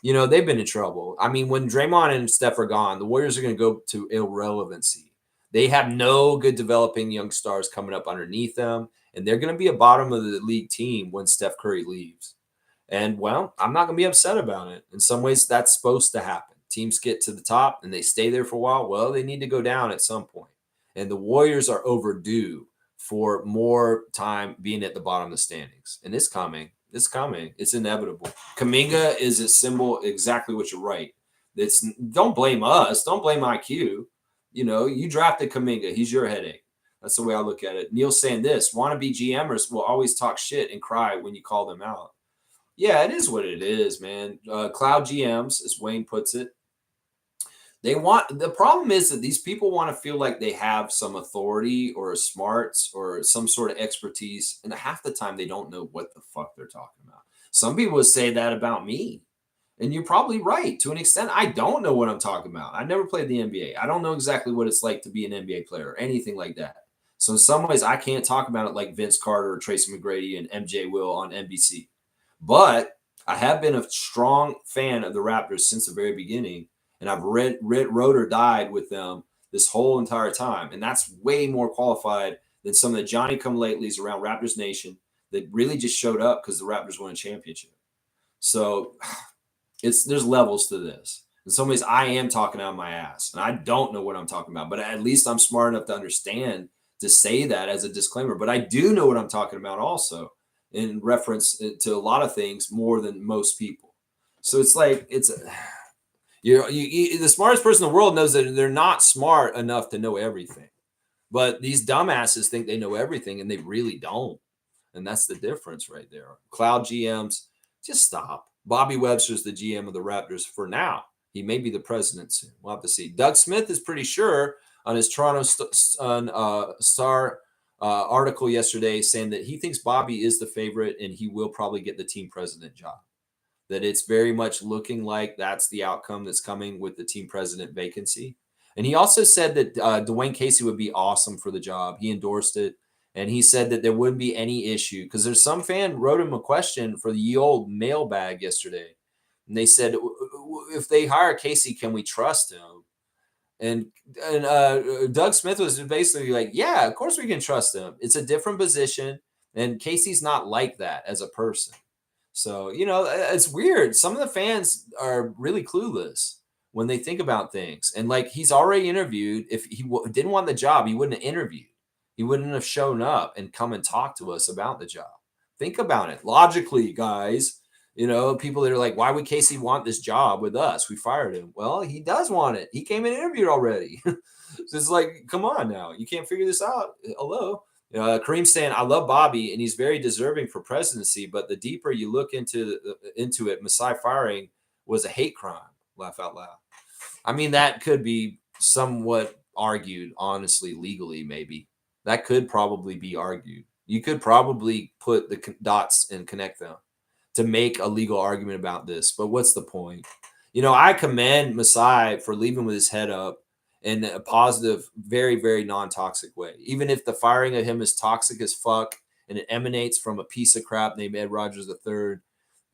They've been in trouble. I mean, when Draymond and Steph are gone, the Warriors are going to go to irrelevancy. They have no good developing young stars coming up underneath them, and they're going to be a bottom of the league team when Steph Curry leaves. And well, I'm not going to be upset about it. In some ways, that's supposed to happen. Teams get to the top and they stay there for a while. Well, they need to go down at some point. And the Warriors are overdue for more time being at the bottom of the standings. And it's coming. It's coming. It's inevitable. Kaminga is a symbol, exactly what you're right. Don't blame us. Don't blame IQ. You drafted Kaminga. He's your headache. That's the way I look at it. Neil's saying this: wannabe GMers will always talk shit and cry when you call them out. Yeah, it is what it is, man. Cloud GMs, as Wayne puts it, the problem is that these people want to feel like they have some authority or smarts or some sort of expertise, and half the time they don't know what the fuck they're talking about. Some people would say that about me, and you're probably right to an extent. I don't know what I'm talking about. I never played the NBA. I don't know exactly what it's like to be an NBA player or anything like that. So in some ways, I can't talk about it like Vince Carter or Tracy McGrady and MJ will on NBC. But I have been a strong fan of the Raptors since the very beginning, and I've read wrote or died with them this whole entire time, and that's way more qualified than some of the Johnny come latelys around Raptors Nation that really just showed up because the Raptors won a championship. So there's levels to this. In some ways, I am talking out of my ass, and I don't know what I'm talking about, but at least I'm smart enough to understand to say that as a disclaimer. But I do know what I'm talking about also, in reference to a lot of things more than most people. So it's like the smartest person in the world knows that they're not smart enough to know everything, but these dumbasses think they know everything and they really don't. And that's the difference right there. Cloud GMs, just stop. Bobby Webster's the GM of the Raptors for now. He may be the president soon. We'll have to see. Doug Smith is pretty sure on his Toronto Star article yesterday saying that he thinks Bobby is the favorite and he will probably get the team president job. That it's very much looking like that's the outcome that's coming with the team president vacancy. And he also said that Dwayne Casey would be awesome for the job. He endorsed it. And he said that there wouldn't be any issue because there's some fan wrote him a question for the old mailbag yesterday. And they said, if they hire Casey, can we trust him? And Doug Smith was basically like, yeah, of course we can trust him. It's a different position. And Casey's not like that as a person. So, it's weird. Some of the fans are really clueless when they think about things. And like he's already interviewed. If he didn't want the job, he wouldn't have interviewed. He wouldn't have shown up and come and talk to us about the job. Think about it logically, guys. People that are like, why would Casey want this job with us? We fired him. Well, he does want it. He came and interviewed already. So it's like, come on now. You can't figure this out. Hello. Kareem's saying, I love Bobby, and he's very deserving for presidency. But the deeper you look into it, Masai firing was a hate crime. Laugh out loud. I mean, that could be somewhat argued, honestly, legally, maybe. That could probably be argued. You could probably put the dots and connect them to make a legal argument about this. But what's the point? I commend Masai for leaving with his head up in a positive, very, very non-toxic way. Even if the firing of him is toxic as fuck and it emanates from a piece of crap named Ed Rogers III,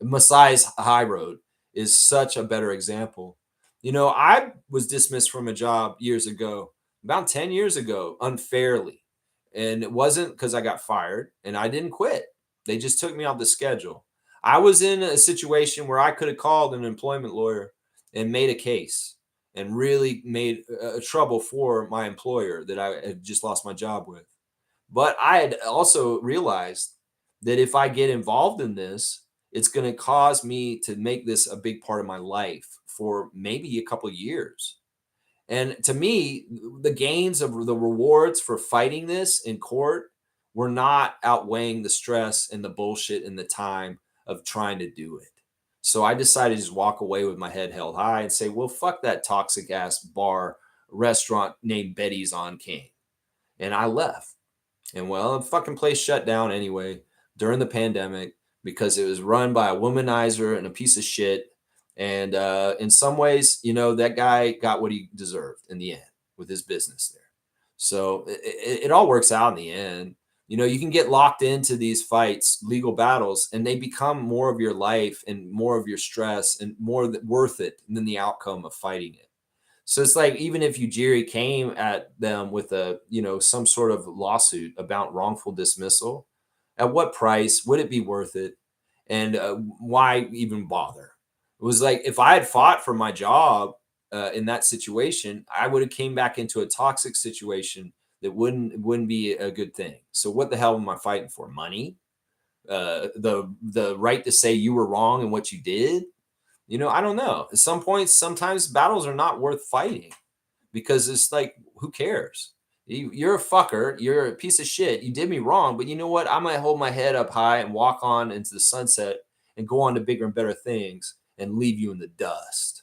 Masai's high road is such a better example. I was dismissed from a job years ago, about 10 years ago, unfairly. And it wasn't because I got fired and I didn't quit. They just took me off the schedule. I was in a situation where I could have called an employment lawyer and made a case and really made trouble for my employer that I had just lost my job with. But I had also realized that if I get involved in this, it's going to cause me to make this a big part of my life for maybe a couple of years. And to me, the gains of the rewards for fighting this in court were not outweighing the stress and the bullshit and the time of trying to do it. So I decided to just walk away with my head held high and say, well, fuck that toxic ass bar restaurant named Betty's on King. And I left. And well, the fucking place shut down anyway during the pandemic because it was run by a womanizer and a piece of shit. And in some ways, that guy got what he deserved in the end with his business there. So it all works out in the end. You can get locked into these fights, legal battles, and they become more of your life and more of your stress and more worth it than the outcome of fighting it. So it's like, even if Ujiri came at them with some sort of lawsuit about wrongful dismissal, at what price would it be worth it? And why even bother? It was like, if I had fought for my job in that situation, I would have came back into a toxic situation that wouldn't be a good thing. So what the hell am I fighting for? Money? The right to say you were wrong in what you did? I don't know. At some points, sometimes battles are not worth fighting because it's like, who cares? You're a fucker. You're a piece of shit. You did me wrong, but you know what? I might hold my head up high and walk on into the sunset and go on to bigger and better things and leave you in the dust.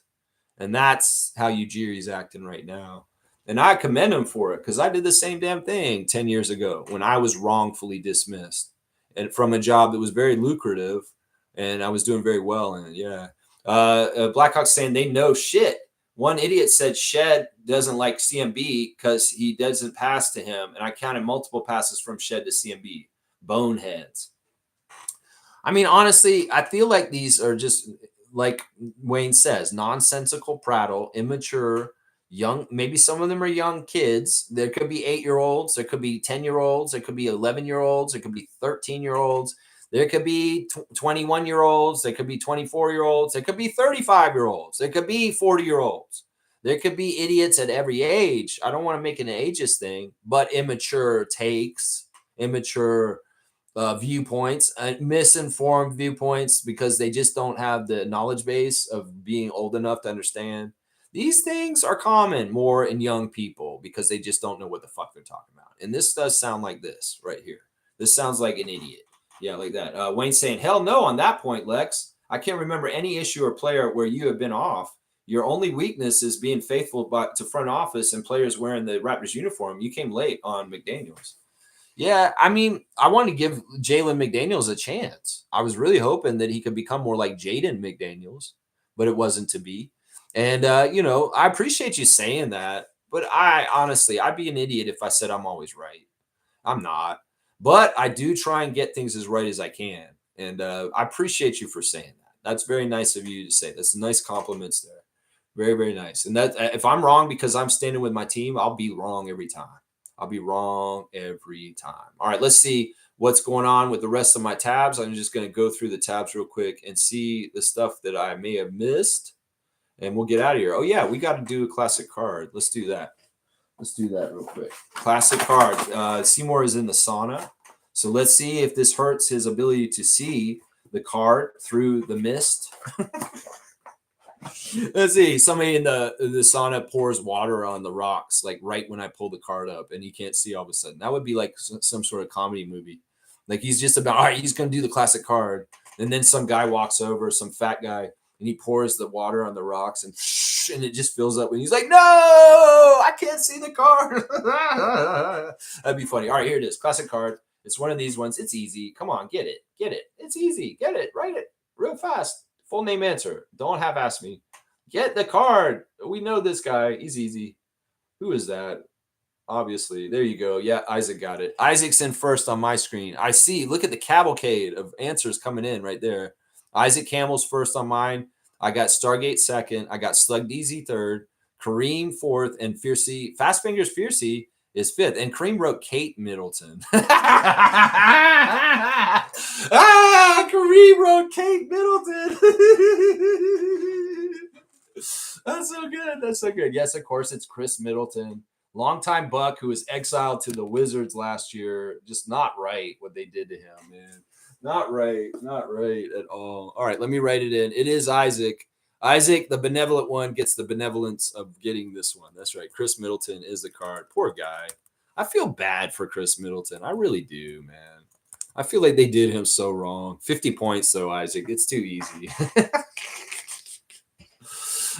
And that's how Ujiri's acting right now. And I commend him for it, because I did the same damn thing 10 years ago when I was wrongfully dismissed and from a job that was very lucrative, and I was doing very well in it. Yeah. Blackhawks saying they know shit. One idiot said Shed doesn't like CMB because he doesn't pass to him. And I counted multiple passes from Shed to CMB. Boneheads. I mean, honestly, I feel like these are just, like Wayne says, nonsensical prattle, immature, young. Maybe some of them are young kids. There could be 8-year-olds. There could be 10-year-olds. There could be 11-year-olds. There could be 13-year-olds. There could be 21-year-olds. There could be 24-year-olds. There could be 35-year-olds. There could be 40-year-olds. There could be idiots at every age. I don't want to make it an ageist thing, but immature takes, immature viewpoints, misinformed viewpoints, because they just don't have the knowledge base of being old enough to understand. These things are common more in young people because they just don't know what the fuck they're talking about. And this does sound like this right here. This sounds like an idiot. Yeah, like that. Wayne saying, hell no on that point, Lex. I can't remember any issue or player where you have been off. Your only weakness is being faithful to front office and players wearing the Raptors uniform. You came late on McDaniels. Yeah, I mean, I want to give Jalen McDaniels a chance. I was really hoping that he could become more like Jaden McDaniels, but it wasn't to be. And, I appreciate you saying that, but I'd be an idiot if I said I'm always right. I'm not. But I do try and get things as right as I can. And I appreciate you for saying that. That's very nice of you to say. That's nice compliments there. Very, very nice. And that if I'm wrong because I'm standing with my team, I'll be wrong every time. I'll be wrong every time. All right, let's see what's going on with the rest of my tabs. I'm just going to go through the tabs real quick and see the stuff that I may have missed. And we'll get out of here. Oh, yeah, we got to do a classic card. Let's do that. Let's do that real quick. Classic card. Seymour is in the sauna. So let's see if this hurts his ability to see the card through the mist. Let's see. Somebody in the sauna pours water on the rocks, like right when I pull the card up, and he can't see all of a sudden. That would be like some sort of comedy movie. Like he's just about, all right, he's going to do the classic card. And then some guy walks over, some fat guy, and he pours the water on the rocks, and it just fills up. And he's like, no, I can't see the card. That'd be funny. All right, here it is. Classic card. It's one of these ones. It's easy. Come on, get it. Get it. It's easy. Get it. Write it real fast. Full name answer. Don't have asked me. Get the card. We know this guy. He's easy. Who is that? Obviously. There you go. Yeah, Isaac got it. Isaac's in first on my screen. I see. Look at the cavalcade of answers coming in right there. Isaac Campbell's first on mine. I got Stargate second. I got Slug DZ third. Kareem fourth. And Fast Fingers Fiercey is fifth. And Kareem wrote Kate Middleton. Kareem wrote Kate Middleton. That's so good. That's so good. Yes, of course, it's Chris Middleton. Longtime Buck who was exiled to the Wizards last year. Just not right what they did to him, man. Not right. Not right at all. All right, let me write it in. It is Isaac. Isaac, the benevolent one, gets the benevolence of getting this one. That's right. Chris Middleton is the card. Poor guy. I feel bad for Chris Middleton. I really do, man. I feel like they did him so wrong. 50 points, though, Isaac. It's too easy.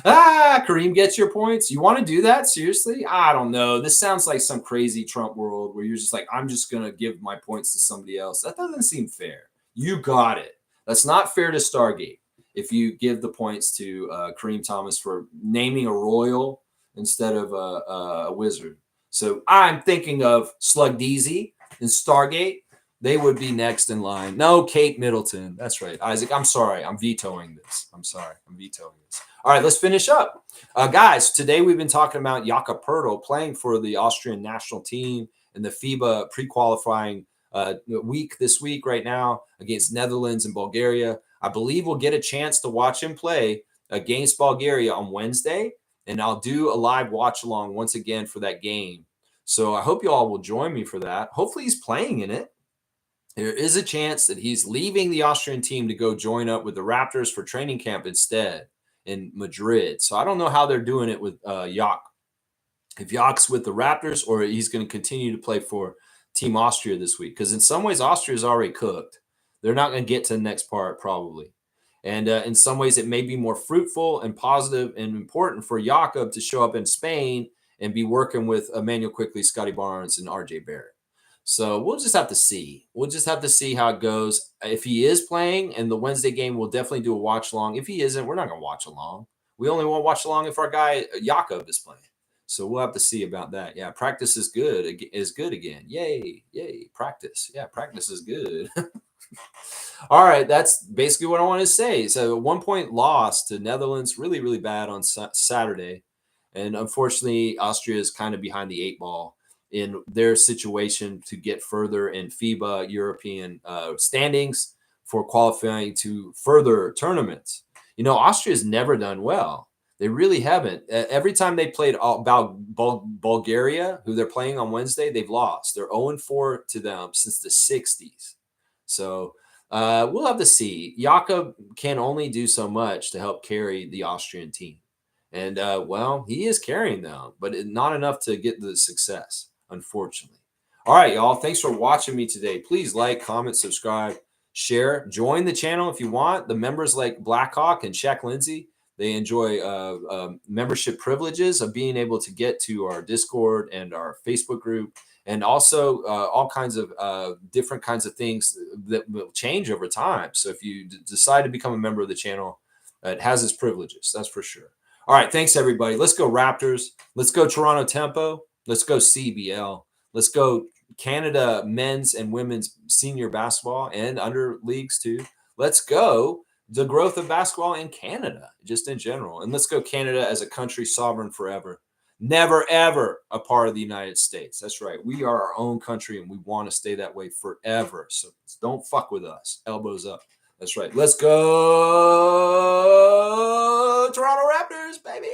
Kareem gets your points. You want to do that? Seriously? I don't know. This sounds like some crazy Trump world where you're just like, I'm just going to give my points to somebody else. That doesn't seem fair. You got it. That's not fair to Stargate. if you give the points to Kareem Thomas for naming a Royal instead of a Wizard. So I'm thinking of Slug Deezy and Stargate. They would be next in line. No, Kate Middleton. That's right. Isaac, I'm sorry. I'm vetoing this. I'm sorry. I'm vetoing this. All right, let's finish up. Guys, today we've been talking about Jakob Poeltl playing for the Austrian national team in the FIBA pre-qualifying week this week right now against Netherlands and Bulgaria. I believe we'll get a chance to watch him play against Bulgaria on Wednesday, and I'll do a live watch along once again for that game. So I hope you all will join me for that. Hopefully he's playing in it. There is a chance that he's leaving the Austrian team to go join up with the Raptors for training camp instead in Madrid. So I don't know how they're doing it with Jok. If Jok's with the Raptors or he's going to continue to play for Team Austria this week. Because in some ways, Austria is already cooked. They're not going to get to the next part probably. And in some ways, it may be more fruitful and positive and important for Jakob to show up in Spain and be working with Emmanuel Quickley, Scotty Barnes, and RJ Barrett. So we'll just have to see. We'll just have to see how it goes. If he is playing in the Wednesday game, we'll definitely do a watch along. If he isn't, we're not going to watch along. We only want to watch along if our guy Jakob is playing. So we'll have to see about that. Yeah, practice is good again. Yay, practice. Yeah, practice is good. All right, that's basically what I want to say. So 1 point loss to Netherlands, really, really bad on Saturday. And unfortunately, Austria is kind of behind the 8 ball in their situation to get further in FIBA European standings for qualifying to further tournaments. You know, Austria's never done well. They really haven't. Every time they played Bulgaria, who they're playing on Wednesday, they've lost. They're 0-4 to them since the 60s. So we'll have to see. Jakob can only do so much to help carry the Austrian team. And, well, he is carrying them, but not enough to get the success, unfortunately. All right, y'all. Thanks for watching me today. Please like, comment, subscribe, share. Join the channel if you want. The members like Blackhawk and Shaq Lindsay, they enjoy membership privileges of being able to get to our Discord and our Facebook group, and also all kinds of different kinds of things that will change over time. So if you decide to become a member of the channel, it has its privileges, that's for sure. All right, thanks, everybody. Let's go Raptors. Let's go Toronto Tempo. Let's go CBL. Let's go Canada men's and women's senior basketball and under leagues too. Let's go the growth of basketball in Canada, just in general. And let's go Canada as a country sovereign forever. Never, ever a part of the United States. That's right. We are our own country, and we want to stay that way forever. So don't fuck with us. Elbows up. That's right. Let's go Toronto Raptors, baby.